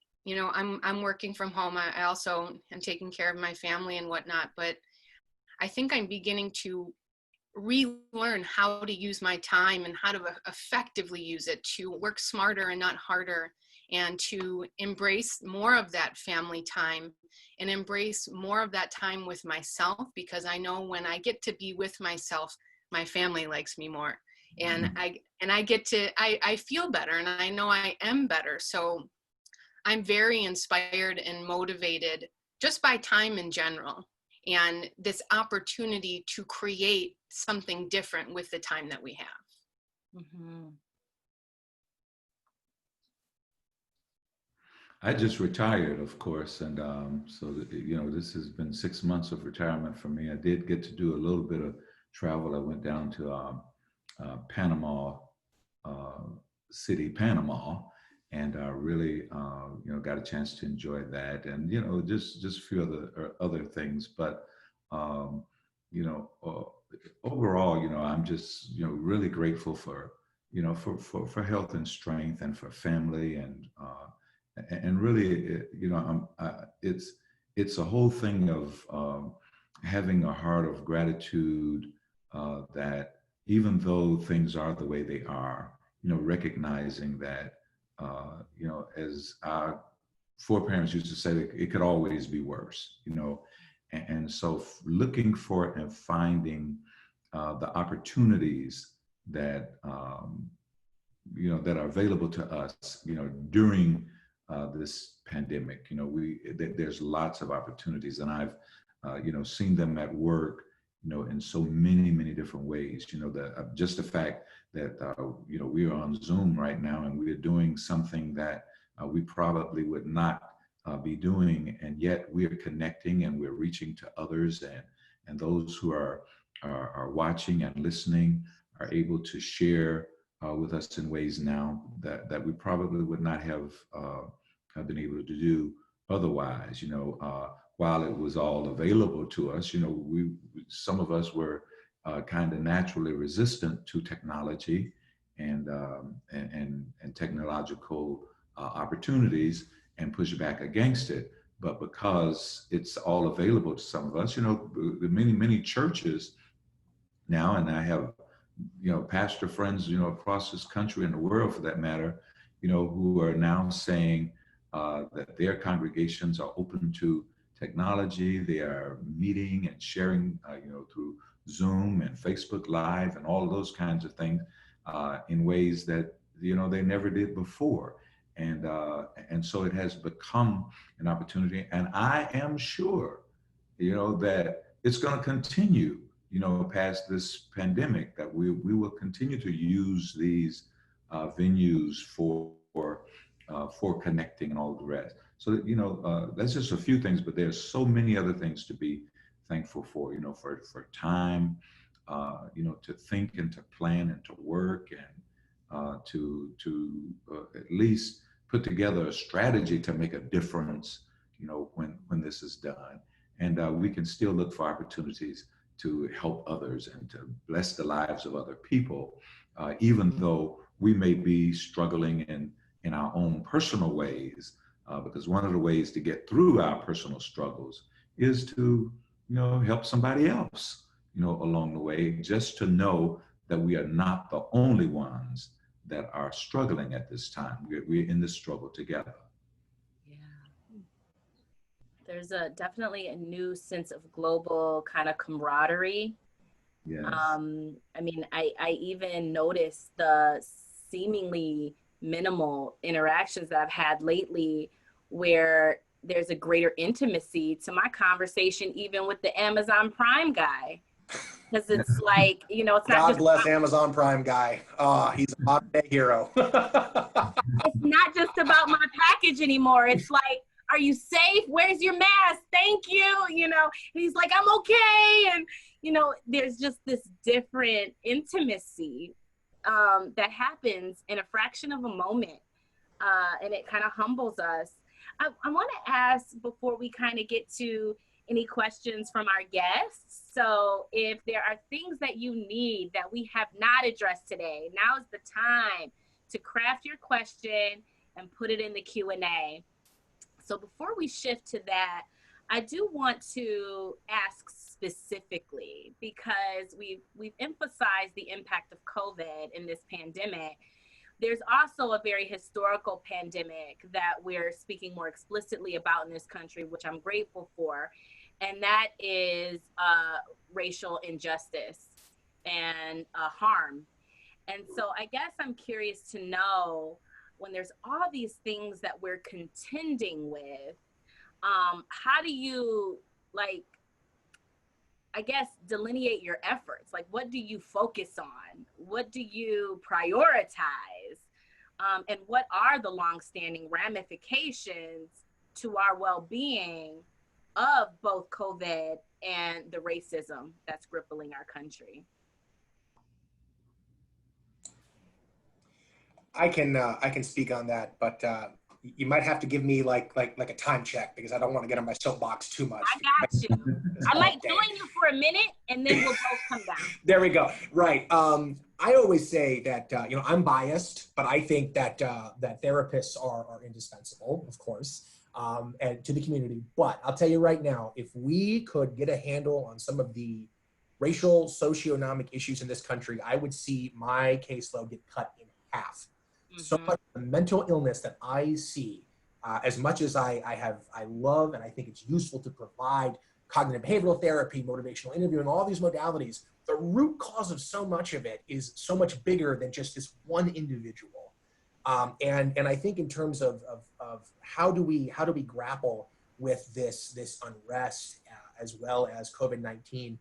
[SPEAKER 3] working from home. I also am taking care of my family and whatnot, but I think I'm beginning to relearn how to use my time and how to effectively use it to work smarter and not harder, and to embrace more of that family time and embrace more of that time with myself, because I know when I get to be with myself, my family likes me more. And I feel better, and I know I am better. So I'm very inspired and motivated just by time in general, and this opportunity to create something different with the time that we have.
[SPEAKER 2] Mm-hmm.
[SPEAKER 4] I just retired, of course, and so this has been 6 months of retirement for me. I did get to do a little bit of travel. I went down to Panama City, Panama, and really got a chance to enjoy that, and just a few other things. But overall, I'm just really grateful for for health and strength, and for family, and really, it's a whole thing of having a heart of gratitude, that even though things are the way they are, recognizing that, as our foreparents used to say, it could always be worse, and so looking for and finding the opportunities that, that are available to us, during this pandemic. There's lots of opportunities, and I've, seen them at work, in so many different ways. Just the fact that, we are on Zoom right now, and we're doing something that we probably would not be doing, and yet we are connecting, and we're reaching to others, and those who are watching and listening are able to share with us in ways now that we probably would not have been able to do otherwise. While it was all available to us, some of us were kind of naturally resistant to technology and technological opportunities, and push back against it. But because it's all available to some of us, many churches now, and I have pastor friends across this country and the world, for that matter, who are now saying that their congregations are open to technology. They are meeting and sharing through Zoom and Facebook Live and all of those kinds of things, in ways that, they never did before. And so it has become an opportunity. And I am sure, that it's going to continue, past this pandemic, that we will continue to use these venues for connecting and all the rest. So, that's just a few things, but there's so many other things to be thankful for, for time, to think and to plan and to work, and to at least put together a strategy to make a difference, when this is done. And we can still look for opportunities to help others and to bless the lives of other people, even though we may be struggling in our own personal ways, because one of the ways to get through our personal struggles is to, help somebody else, along the way, just to know that we are not the only ones that are struggling at this time. We're in this struggle together.
[SPEAKER 2] Yeah. There's definitely a new sense of global kind of camaraderie.
[SPEAKER 4] Yes.
[SPEAKER 2] I mean, I even noticed the seemingly minimal interactions that I've had lately where there's a greater intimacy to my conversation, even with the Amazon Prime guy. Because it's like, it's not
[SPEAKER 5] God
[SPEAKER 2] just
[SPEAKER 5] bless Amazon Prime guy. He's a modern day hero.
[SPEAKER 2] it's not just about my package anymore. It's like, are you safe? Where's your mask? Thank you. And he's like, I'm okay. And, there's just this different intimacy that happens in a fraction of a moment. And it kind of humbles us. I want to ask before we kind of get to any questions from our guests. So if there are things that you need that we have not addressed today, now is the time to craft your question and put it in the Q&A. So before we shift to that, I do want to ask specifically, because we've emphasized the impact of COVID in this pandemic. There's also a very historical pandemic that we're speaking more explicitly about in this country, which I'm grateful for. And that is racial injustice and harm. And so I guess I'm curious to know, when there's all these things that we're contending with, how do you, delineate your efforts? Like, what do you focus on? What do you prioritize? And what are the longstanding ramifications to our well-being of both COVID and the racism that's crippling our country?
[SPEAKER 5] I can speak on that, but you might have to give me like a time check, because I don't want to get on my soapbox too much.
[SPEAKER 2] I got you. I might join you for a minute, and then we'll both come down.
[SPEAKER 5] There we go. Right. I always say that I'm biased, but I think that that therapists are indispensable, of course, and to the community. But I'll tell you right now, if we could get a handle on some of the racial socioeconomic issues in this country, I would see my caseload get cut in half. So much of the mental illness that I see, as much as I love and I think it's useful to provide cognitive behavioral therapy, motivational interviewing, all these modalities, the root cause of so much of it is so much bigger than just this one individual. And I think in terms of how do we grapple with this unrest as well as COVID-19,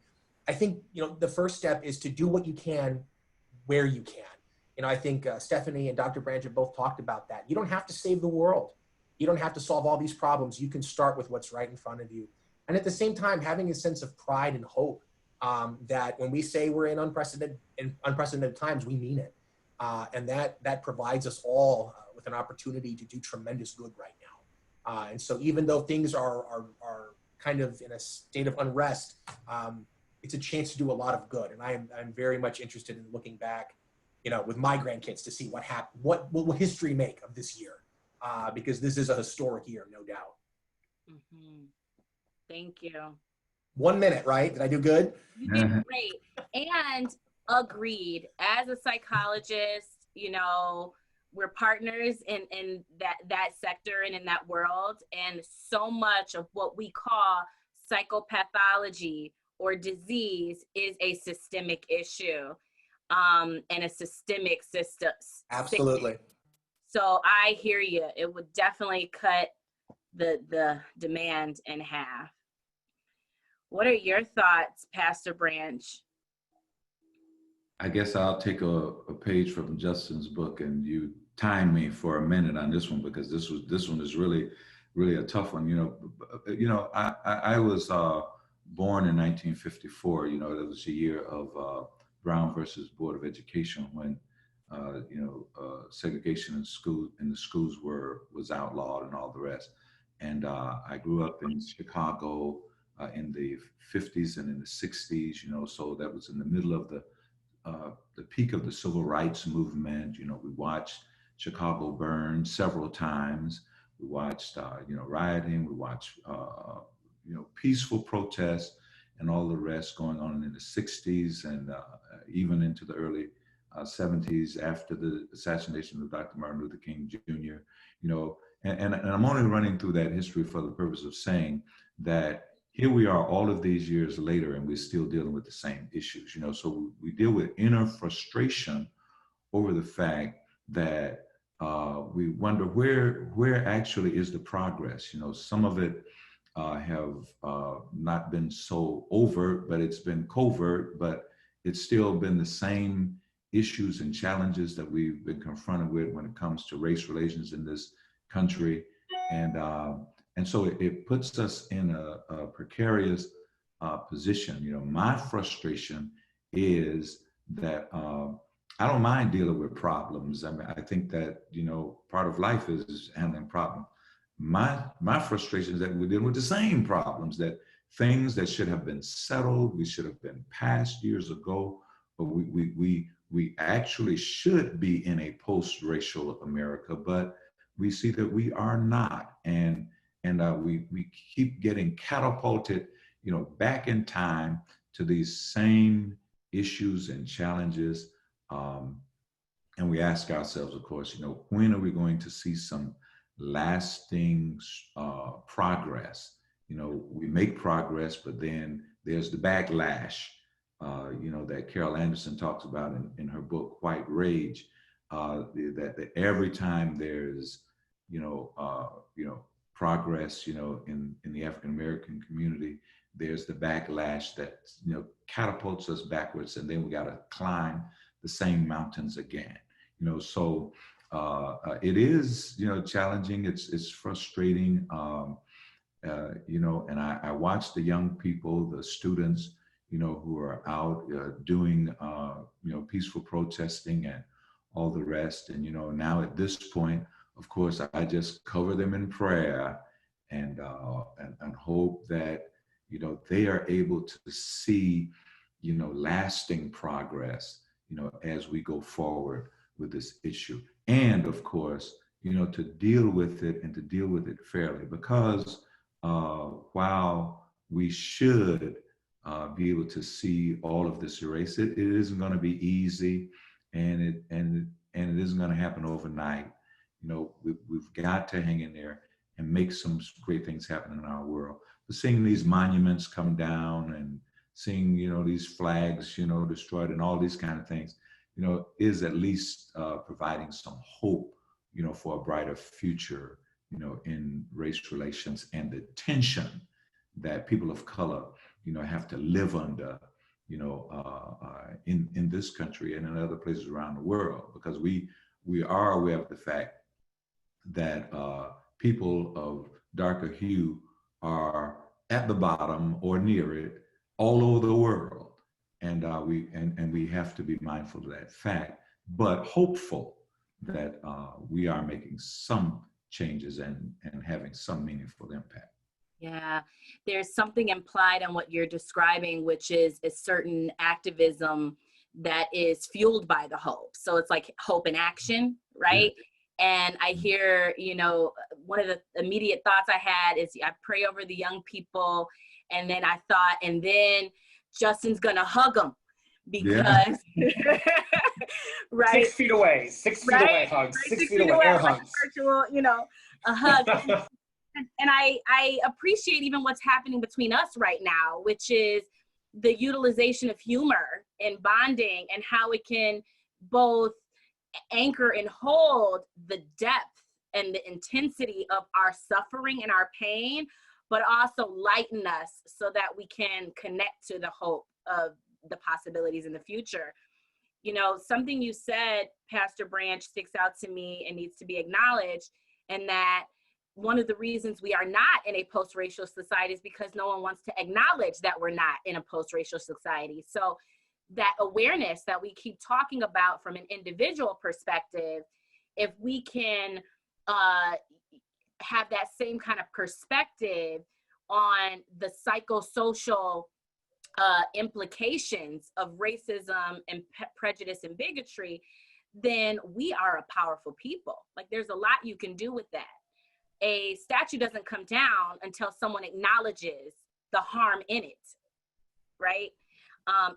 [SPEAKER 5] I think the first step is to do what you can where you can. I think Stephanie and Dr. Branch have both talked about that. You don't have to save the world. You don't have to solve all these problems. You can start with what's right in front of you. And at the same time, having a sense of pride and hope that when we say we're in unprecedented times, we mean it. And that provides us all with an opportunity to do tremendous good right now. And so even though things are kind of in a state of unrest, it's a chance to do a lot of good. And I'm very much interested in looking back with my grandkids to see what happened, what will history make of this year? Because this is a historic year, no doubt.
[SPEAKER 2] Mm-hmm. Thank you.
[SPEAKER 5] 1 minute, right? Did I do good?
[SPEAKER 2] You did great. And agreed. As a psychologist, we're partners in that sector and in that world. And so much of what we call psychopathology or disease is a systemic issue. and a systemic system.
[SPEAKER 5] Absolutely.
[SPEAKER 2] So I hear you. It would definitely cut the demand in half. What are your thoughts, Pastor Branch?
[SPEAKER 4] I guess I'll take a page from Justin's book, and you time me for a minute on this one, because this one is really a tough one. I was born in 1954. That was the year of Brown versus Board of Education, when segregation in the schools was outlawed and all the rest. And I grew up in Chicago in the 50s and in the 60s. So that was in the middle of the peak of the civil rights movement. We watched Chicago burn several times. We watched, rioting. We watched, peaceful protests and all the rest going on in the 60s and even into the early 70s after the assassination of Dr. Martin Luther King Jr. And I'm only running through that history for the purpose of saying that here we are all of these years later, and we're still dealing with the same issues. So we deal with inner frustration over the fact that we wonder where actually is the progress. Some of it have not been so overt, but it's been covert, but it's still been the same issues and challenges that we've been confronted with when it comes to race relations in this country. And so it puts us in a precarious position. My frustration is that I don't mind dealing with problems. I mean, I think that, part of life is handling problems. My frustration is that we're dealing with the same problems, that things that should have been settled, we should have been passed years ago, but we actually should be in a post-racial America, but we see that we are not. And we keep getting catapulted, back in time to these same issues and challenges. And we ask ourselves, of course, when are we going to see some lasting progress? We make progress, but then there's the backlash, that Carol Anderson talks about in her book, White Rage, that every time there's, progress, in the African-American community, there's the backlash that, catapults us backwards, and then we got to climb the same mountains again. So it is, challenging. It's frustrating, and I watch the young people, the students, who are out doing, peaceful protesting and all the rest. And, now at this point, of course, I just cover them in prayer and hope that, they are able to see, lasting progress, as we go forward with this issue. And of course, to deal with it and to deal with it fairly, because while we should be able to see all of this erase, it isn't going to be easy, and it isn't going to happen overnight. We've got to hang in there and make some great things happen in our world. But seeing these monuments come down and seeing, these flags, destroyed and all these kind of things, is at least providing some hope, for a brighter future, in race relations and the tension that people of color, have to live under, in this country and in other places around the world, because we are aware of the fact that people of darker hue are at the bottom or near it all over the world. And we have to be mindful of that fact, but hopeful that we are making some changes and having some meaningful impact.
[SPEAKER 2] Yeah, there's something implied in what you're describing, which is a certain activism that is fueled by the hope. So it's like hope in action, right? Yeah. And I hear, one of the immediate thoughts I had is I pray over the young people. And then I thought, and then Justin's going to hug them because, right?
[SPEAKER 5] 6 feet away, 6 feet away hugs,
[SPEAKER 2] right?
[SPEAKER 5] 6 feet away air
[SPEAKER 2] like
[SPEAKER 5] hugs.
[SPEAKER 2] Virtual, a hug. And I appreciate even what's happening between us right now, which is the utilization of humor and bonding, and how it can both anchor and hold the depth and the intensity of our suffering and our pain, but also lighten us so that we can connect to the hope of the possibilities in the future. You know, something you said, Pastor Branch, sticks out to me and needs to be acknowledged, and that one of the reasons we are not in a post-racial society is because no one wants to acknowledge that we're not in a post-racial society. So that awareness that we keep talking about from an individual perspective, if we can have that same kind of perspective on the psychosocial implications of racism and prejudice and bigotry, then we are a powerful people. Like, there's a lot you can do with that. A statue doesn't come down until someone acknowledges the harm in it, right?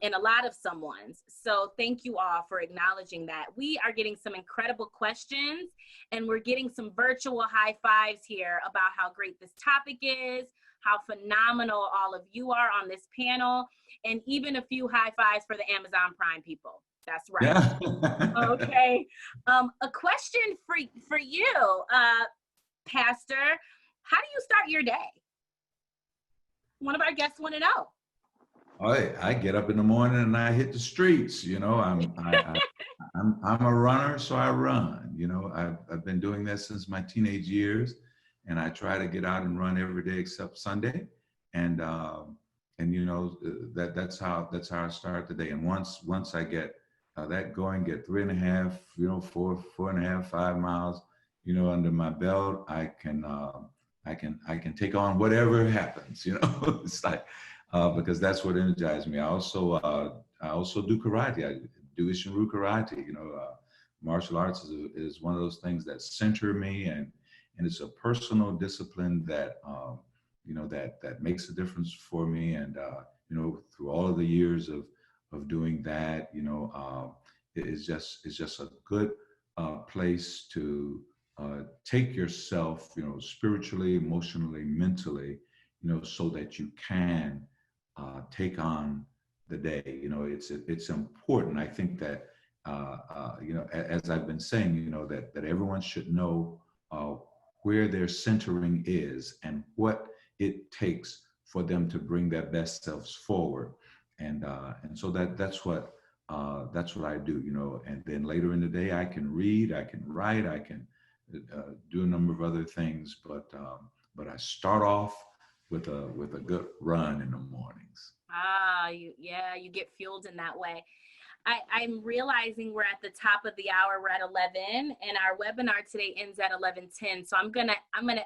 [SPEAKER 2] And a lot of someone's. So thank you all for acknowledging that. We are getting some incredible questions, and we're getting some virtual high fives here about how great this topic is, how phenomenal all of you are on this panel, and even a few high fives for the Amazon Prime people. That's right.
[SPEAKER 4] Yeah.
[SPEAKER 2] Okay. A question for you, Pastor. How do you start your day? One of our guests want to know.
[SPEAKER 4] I get up in the morning and I hit the streets. You know, I'm a runner, so I run. You know, I've been doing that since my teenage years, and I try to get out and run every day except Sunday. And you know, that's how I start the day. And once I get that going, get 3.5, you know, 4.5, 5 miles, you know, under my belt, I can take on whatever happens. You know, it's like. Because that's what energized me. I also do karate. I do Ishinru karate. You know, martial arts is one of those things that center me, and it's a personal discipline that you know, that makes a difference for me. And you know, through all of the years of doing that, you know, it's just a good place to take yourself, you know, spiritually, emotionally, mentally, you know, so that you can take on the day. You know, it's important. I think that you know, as I've been saying, you know, that everyone should know where their centering is and what it takes for them to bring their best selves forward. And so that's what I do. You know, and then later in the day, I can read, I can write, I can do a number of other things. But I start off with a good run in the mornings.
[SPEAKER 2] You get fueled in that way. I'm realizing we're at the top of the hour. We're at 11, and our webinar today ends at 11:10. So I'm gonna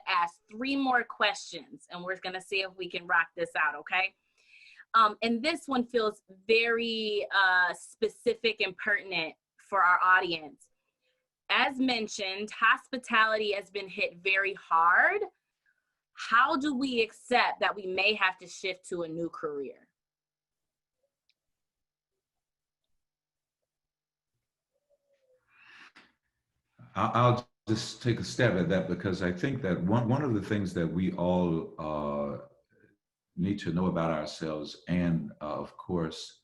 [SPEAKER 2] ask 3 more questions, and we're gonna see if we can rock this out. Okay. And this one feels very specific and pertinent for our audience. As mentioned, hospitality has been hit very hard. How do we accept that we may have to shift to a new career?
[SPEAKER 4] I'll just take a stab at that, because I think that one of the things that we all need to know about ourselves, and of course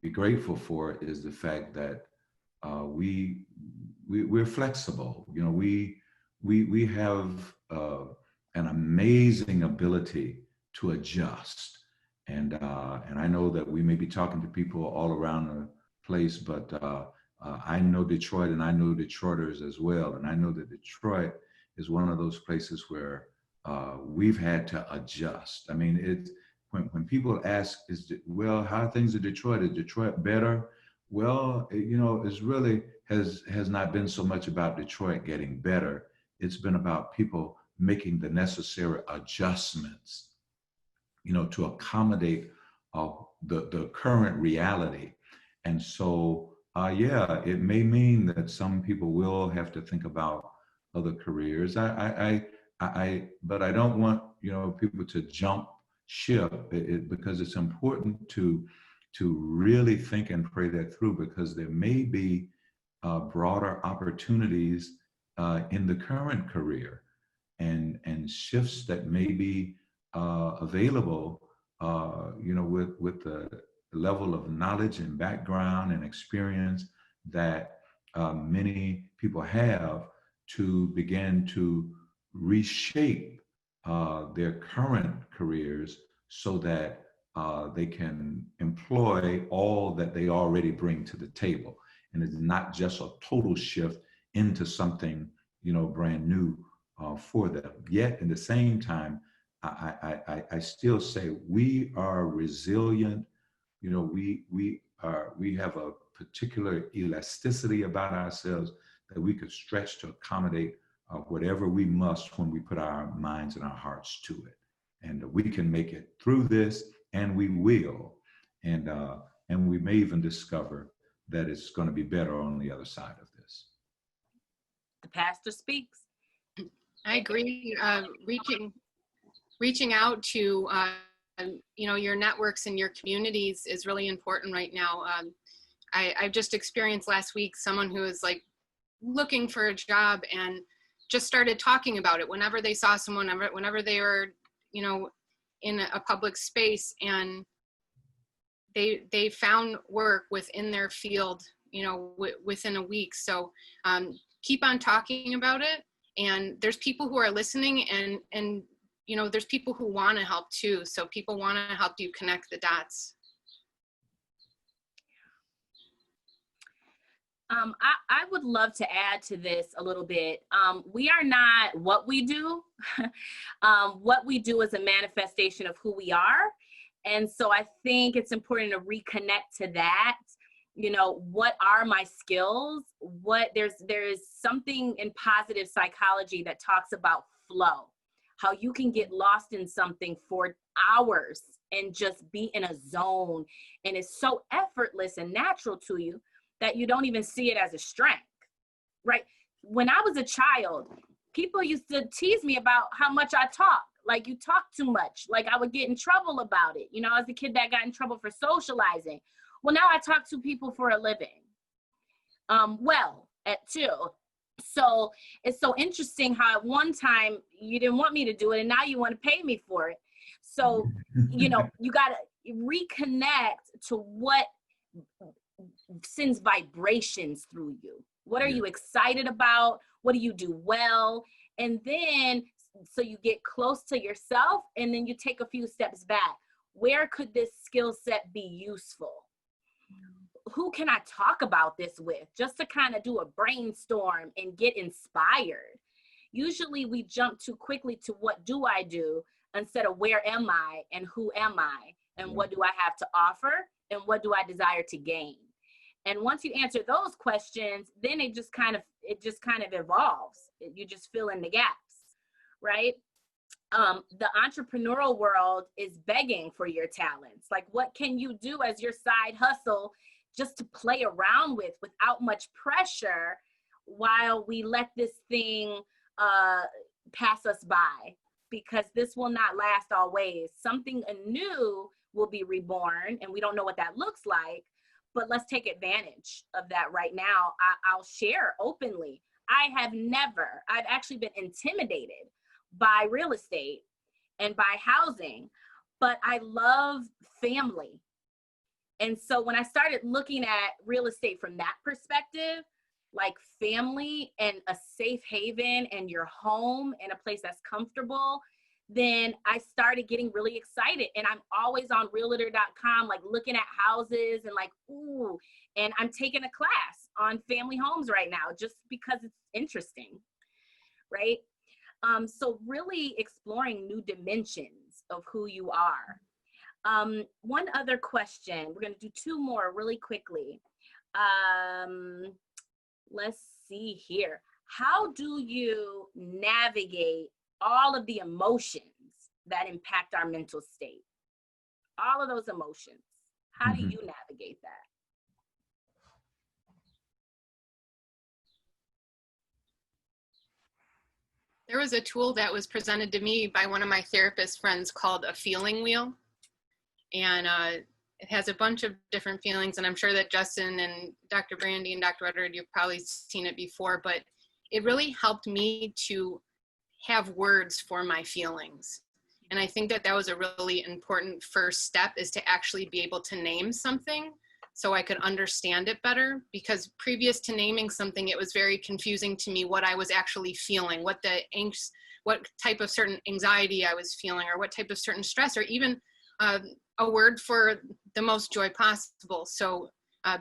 [SPEAKER 4] be grateful for, is the fact that we're flexible. You know, we have an amazing ability to adjust, and I know that we may be talking to people all around the place, but I know Detroit, and I know Detroiters as well, and I know that Detroit is one of those places where we've had to adjust. I mean, it's when people ask, well, how are things in Detroit? Is Detroit better? Well, you know, it's really has not been so much about Detroit getting better. It's been about people making the necessary adjustments, you know, to accommodate the current reality. And so, yeah, it may mean that some people will have to think about other careers. But I don't want, you know, people to jump ship, because it's important to really think and pray that through, because there may be broader opportunities in the current career, and shifts that may be available with the level of knowledge and background and experience that many people have, to begin to reshape their current careers so that they can employ all that they already bring to the table. And it's not just a total shift into something, brand new for them. Yet, in the same time, I still say we are resilient. We have a particular elasticity about ourselves that we could stretch to accommodate whatever we must when we put our minds and our hearts to it. And we can make it through this, and we will. And we may even discover that it's going to be better on the other side of this.
[SPEAKER 2] The pastor speaks.
[SPEAKER 3] I agree. Reaching out to your networks and your communities is really important right now. I just experienced last week someone who was like looking for a job and just started talking about it whenever they saw someone, whenever they were, in a public space, and they found work within their field, within a week. So keep on talking about it. And there's people who are listening, and there's people who want to help too. So people want to help you connect the dots.
[SPEAKER 2] I would love to add to this a little bit. We are not what we do. What we do is a manifestation of who we are. And so I think it's important to reconnect to that. What are my skills? There's something in positive psychology that talks about flow, how you can get lost in something for hours and just be in a zone. And it's so effortless and natural to you that you don't even see it as a strength, right? When I was a child, people used to tease me about how much I talk. Like, you talk too much. Like, I would get in trouble about it. I was a kid that got in trouble for socializing. Well, now I talk to people for a living. At 2. So it's so interesting how at one time you didn't want me to do it, and now you want to pay me for it. So, you got to reconnect to what sends vibrations through you. What are you excited about? What do you do well? And then, so you get close to yourself, and then you take a few steps back. Where could this skill set be useful? Who can I talk about this with? Just to kind of do a brainstorm and get inspired. Usually we jump too quickly to what do I do instead of where am I and who am I and what do I have to offer and what do I desire to gain? And once you answer those questions, then it just kind of evolves. You just fill in the gaps, right? The entrepreneurial world is begging for your talents. Like, what can you do as your side hustle just to play around with without much pressure while we let this thing pass us by? Because this will not last always. Something anew will be reborn, and we don't know what that looks like. But let's take advantage of that right now. I'll share openly. I've actually been intimidated by real estate and by housing, but I love family. And so when I started looking at real estate from that perspective, like family and a safe haven and your home and a place that's comfortable, then I started getting really excited. And I'm always on realtor.com, like looking at houses and like, ooh, and I'm taking a class on family homes right now just because it's interesting, right? So really exploring new dimensions of who you are. One other question, we're going to do 2 more really quickly. Let's see here. How do you navigate all of the emotions that impact our mental state? All of those emotions. How do you navigate that?
[SPEAKER 3] There was a tool that was presented to me by one of my therapist friends called a feeling wheel. And it has a bunch of different feelings. And I'm sure that Justin and Dr. Brandy and Dr. Edward, you've probably seen it before, but it really helped me to have words for my feelings. And I think that that was a really important first step, is to actually be able to name something so I could understand it better, because previous to naming something, it was very confusing to me what I was actually feeling, what type of certain anxiety I was feeling, or what type of certain stress, or even a word for the most joy possible. So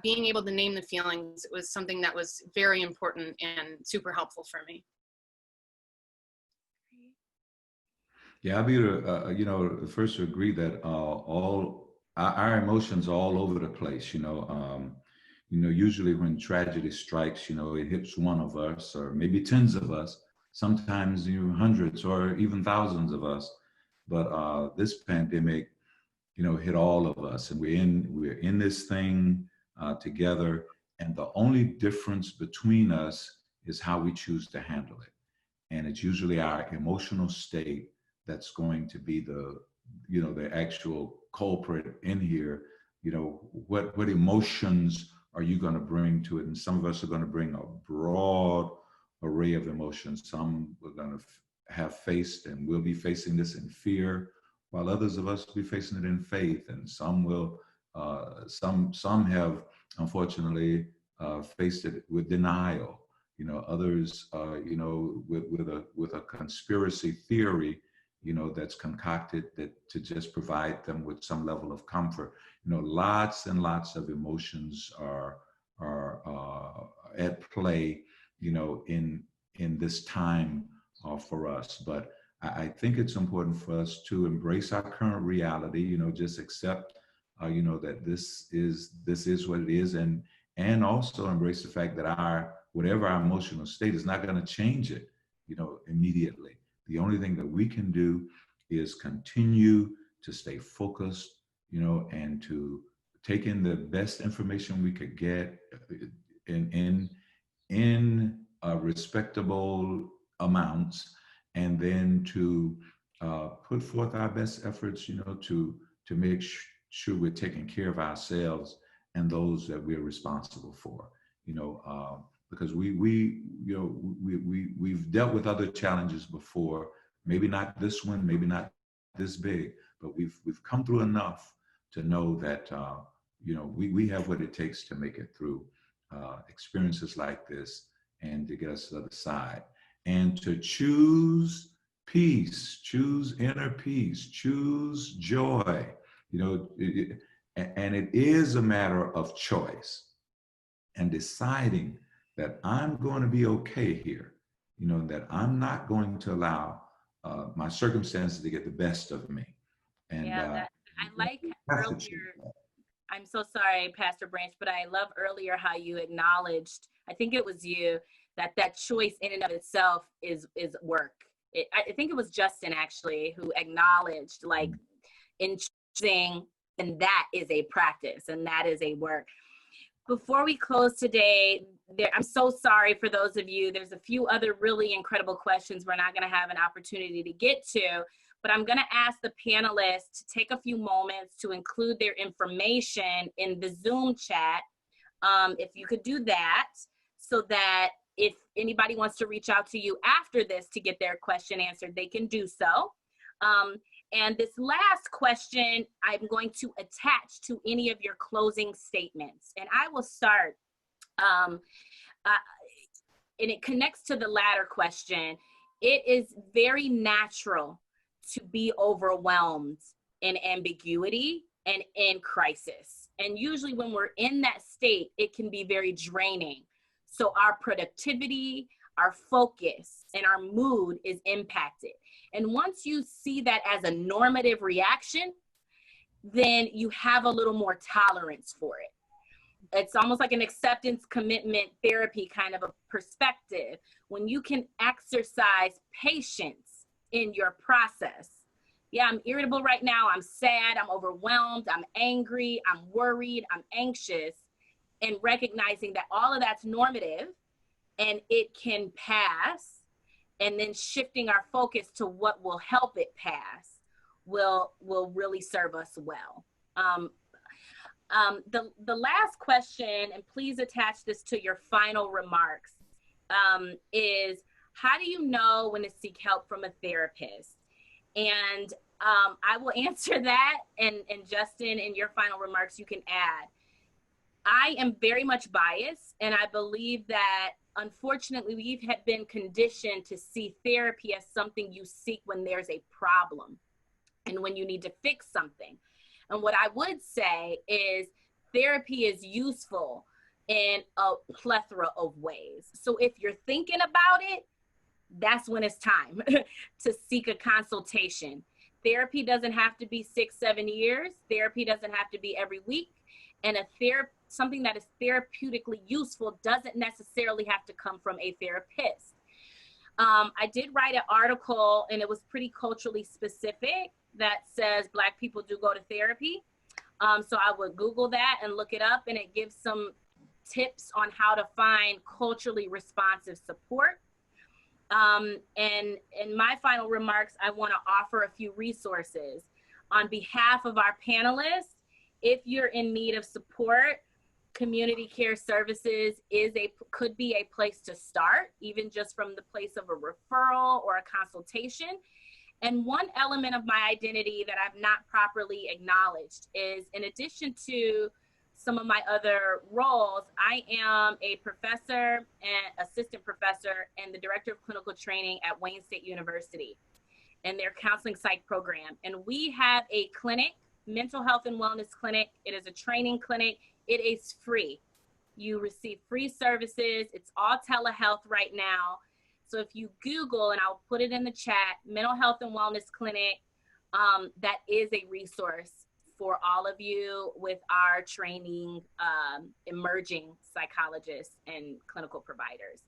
[SPEAKER 3] being able to name the feelings was something that was very important and super helpful for me.
[SPEAKER 4] Yeah, I'll be the first to agree that all our emotions are all over the place. Usually when tragedy strikes, it hits one of us, or maybe tens of us, sometimes hundreds or even thousands of us. But this pandemic, hit all of us, and we're in this thing together. And the only difference between us is how we choose to handle it. And it's usually our emotional state that's going to be the actual culprit in here. What emotions are you going to bring to it? And some of us are going to bring a broad array of emotions. Some we're going to have faced and will be facing this in fear, while others of us will be facing it in faith. And some will, some have unfortunately faced it with denial. Others, with a conspiracy theory, that's concocted to just provide them with some level of comfort. Lots and lots of emotions are at play, in this time for us. But I think it's important for us to embrace our current reality. Just accept, that this is what it is, and also embrace the fact that whatever our emotional state is not going to change it, immediately. The only thing that we can do is continue to stay focused, and to take in the best information we could get in respectable amounts, and then to put forth our best efforts, to make sure we're taking care of ourselves and those that we're responsible for, because we've dealt with other challenges before, maybe not this one, maybe not this big, but we've come through enough to know that we have what it takes to make it through experiences like this, and to get us to the other side, and to choose peace, choose inner peace, choose joy. And it is a matter of choice and deciding that I'm going to be okay here, that I'm not going to allow my circumstances to get the best of me. And
[SPEAKER 2] I like earlier, I'm so sorry, Pastor Branch, but I love earlier how you acknowledged, I think it was you, that choice in and of itself is work. I think it was Justin actually who acknowledged, like, in choosing, and that is a practice and that is a work. Before we close today, I'm so sorry for those of you. There's a few other really incredible questions we're not going to have an opportunity to get to, but I'm going to ask the panelists to take a few moments to include their information in the Zoom chat. If you could do that, so that if anybody wants to reach out to you after this to get their question answered, they can do so. And this last question, I'm going to attach to any of your closing statements. And I will start, and it connects to the latter question. It is very natural to be overwhelmed in ambiguity and in crisis. And usually when we're in that state, it can be very draining. So our productivity, our focus, and our mood is impacted. And once you see that as a normative reaction, then you have a little more tolerance for it. It's almost like an acceptance, commitment, therapy kind of a perspective. When you can exercise patience in your process. Yeah, I'm irritable right now. I'm sad. I'm overwhelmed. I'm angry. I'm worried. I'm anxious. And recognizing that all of that's normative and it can pass, and then shifting our focus to what will help it pass will really serve us well. The last question, and please attach this to your final remarks, is how do you know when to seek help from a therapist? And I will answer that, and Justin, in your final remarks, you can add. I am very much biased, and I believe that unfortunately we've been conditioned to see therapy as something you seek when there's a problem and when you need to fix something. And what I would say is therapy is useful in a plethora of ways. So if you're thinking about it, that's when it's time to seek a consultation. Therapy doesn't have to be 6-7 years. Therapy doesn't have to be every week. And something that is therapeutically useful doesn't necessarily have to come from a therapist. I did write an article, and it was pretty culturally specific, that says Black people do go to therapy. So I would Google that and look it up, and it gives some tips on how to find culturally responsive support. And in my final remarks, I want to offer a few resources. On behalf of our panelists, if you're in need of support, community care services could be a place to start, even just from the place of a referral or a consultation. And one element of my identity that I've not properly acknowledged is, in addition to some of my other roles, I am a professor and assistant professor and the director of clinical training at Wayne State University and their counseling psych program. And we have a clinic, mental health and wellness clinic. It is a training clinic. It is free. You receive free services. It's all telehealth right now. So if you Google, and I'll put it in the chat, mental health and wellness clinic, that is a resource for all of you with our training, emerging psychologists and clinical providers.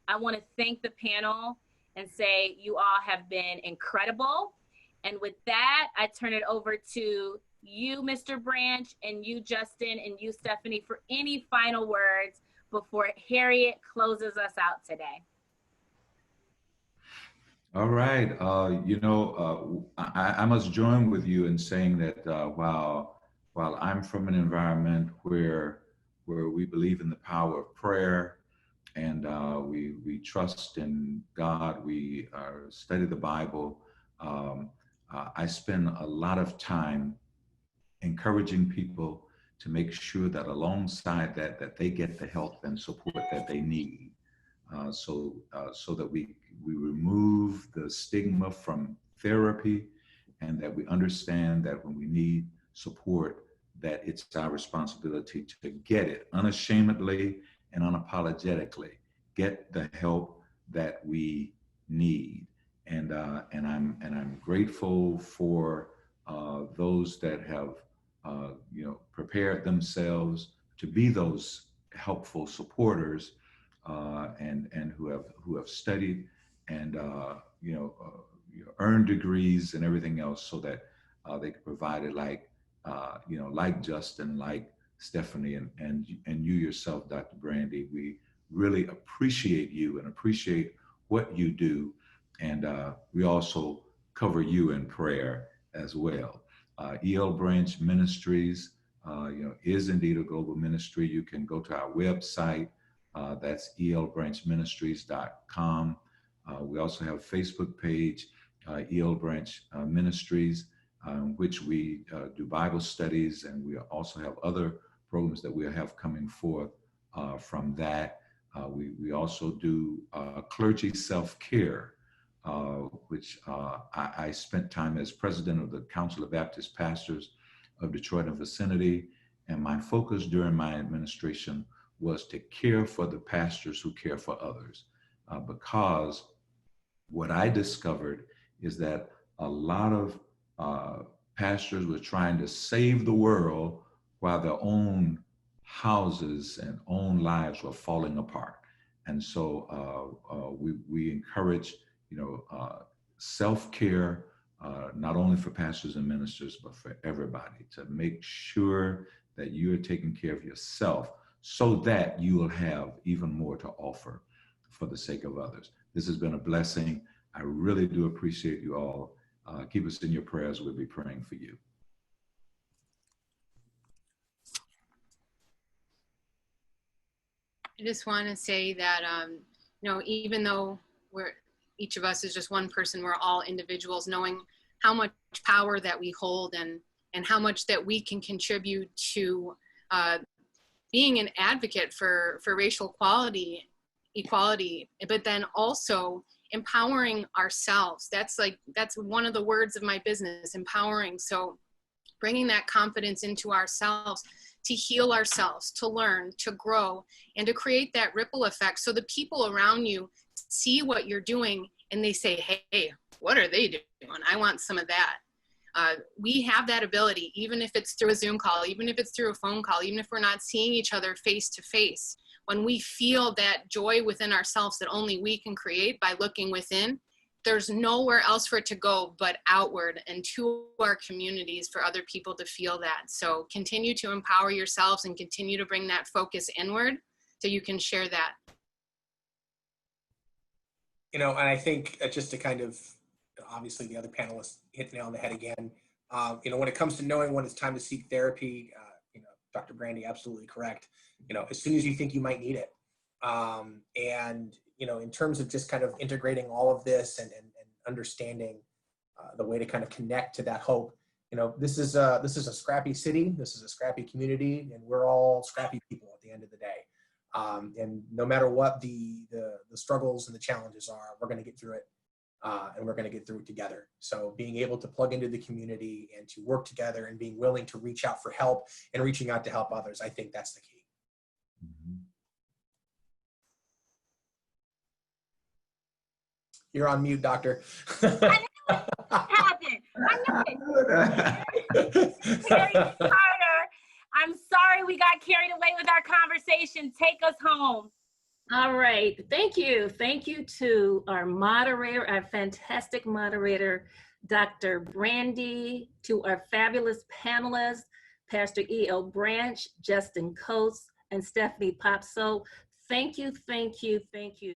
[SPEAKER 2] I want to thank the panel and say you all have been incredible. And with that, I turn it over to you, Mr. Branch, and you, Justin, and you, Stephanie, for any final words before Harriet closes us out today.
[SPEAKER 4] All right. I must join with you in saying that while I'm from an environment where we believe in the power of prayer, and we trust in God, we study the Bible, I spend a lot of time encouraging people to make sure that alongside that they get the help and support that they need, so that we remove the stigma from therapy, and that we understand that when we need support, that it's our responsibility to get it unashamedly and unapologetically, get the help that we need. And I'm grateful for those that have prepared themselves to be those helpful supporters, and who have studied and earned degrees and everything else, so that they could provide it, like Justin, like Stephanie, and you yourself, Dr. Brandy. We really appreciate you and appreciate what you do, and we also cover you in prayer as well. EL Branch Ministries is indeed a global ministry. You can go to our website, that's elbranchministries.com. We also have a Facebook page, EL Branch Ministries, which we do Bible studies, and we also have other programs that we have coming forth from that. We also do clergy self-care, which I spent time as president of the Council of Baptist Pastors of Detroit and vicinity, and my focus during my administration was to care for the pastors who care for others, because what I discovered is that a lot of pastors were trying to save the world while their own houses and own lives were falling apart. And so we encourage self-care, not only for pastors and ministers, but for everybody, to make sure that you're taking care of yourself so that you will have even more to offer for the sake of others. This has been a blessing. I really do appreciate you all. Keep us in your prayers. We'll be praying for you.
[SPEAKER 3] I just want to say that, even though each of us is just one person, we're all individuals, knowing how much power that we hold and how much that we can contribute to being an advocate for racial equality, but then also empowering ourselves. That's one of the words of my business, empowering. So bringing that confidence into ourselves to heal ourselves, to learn, to grow, and to create that ripple effect. So the people around you see what you're doing and they say, hey, what are they doing? I want some of that. We have that ability, even if it's through a Zoom call, even if it's through a phone call, even if we're not seeing each other face to face. When we feel that joy within ourselves that only we can create by looking within, there's nowhere else for it to go but outward and to our communities for other people to feel that. So continue to empower yourselves and continue to bring that focus inward so you can share that.
[SPEAKER 5] And I think just to kind of, obviously the other panelists hit the nail on the head again. When it comes to knowing when it's time to seek therapy, Dr. Brandy, absolutely correct. As soon as you think you might need it. In terms of just kind of integrating all of this and understanding the way to kind of connect to that hope, this is a scrappy city, this is a scrappy community, and we're all scrappy people at the end of the day. And no matter what the struggles and the challenges are, we're going to get through it. And we're going to get through it together. So being able to plug into the community and to work together and being willing to reach out for help and reaching out to help others, I think that's the key.
[SPEAKER 4] Mm-hmm.
[SPEAKER 5] You're on mute, doctor.
[SPEAKER 2] I knew it happened. I knew it. Carrie Carter, I'm sorry we got carried away with our conversation. Take us home.
[SPEAKER 6] All right. Thank you. Thank you to our moderator, our fantastic moderator, Dr. Brandy, to our fabulous panelists, Pastor E.L. Branch, Justin Coates, and Stephanie Popso. Thank you, thank you, thank you.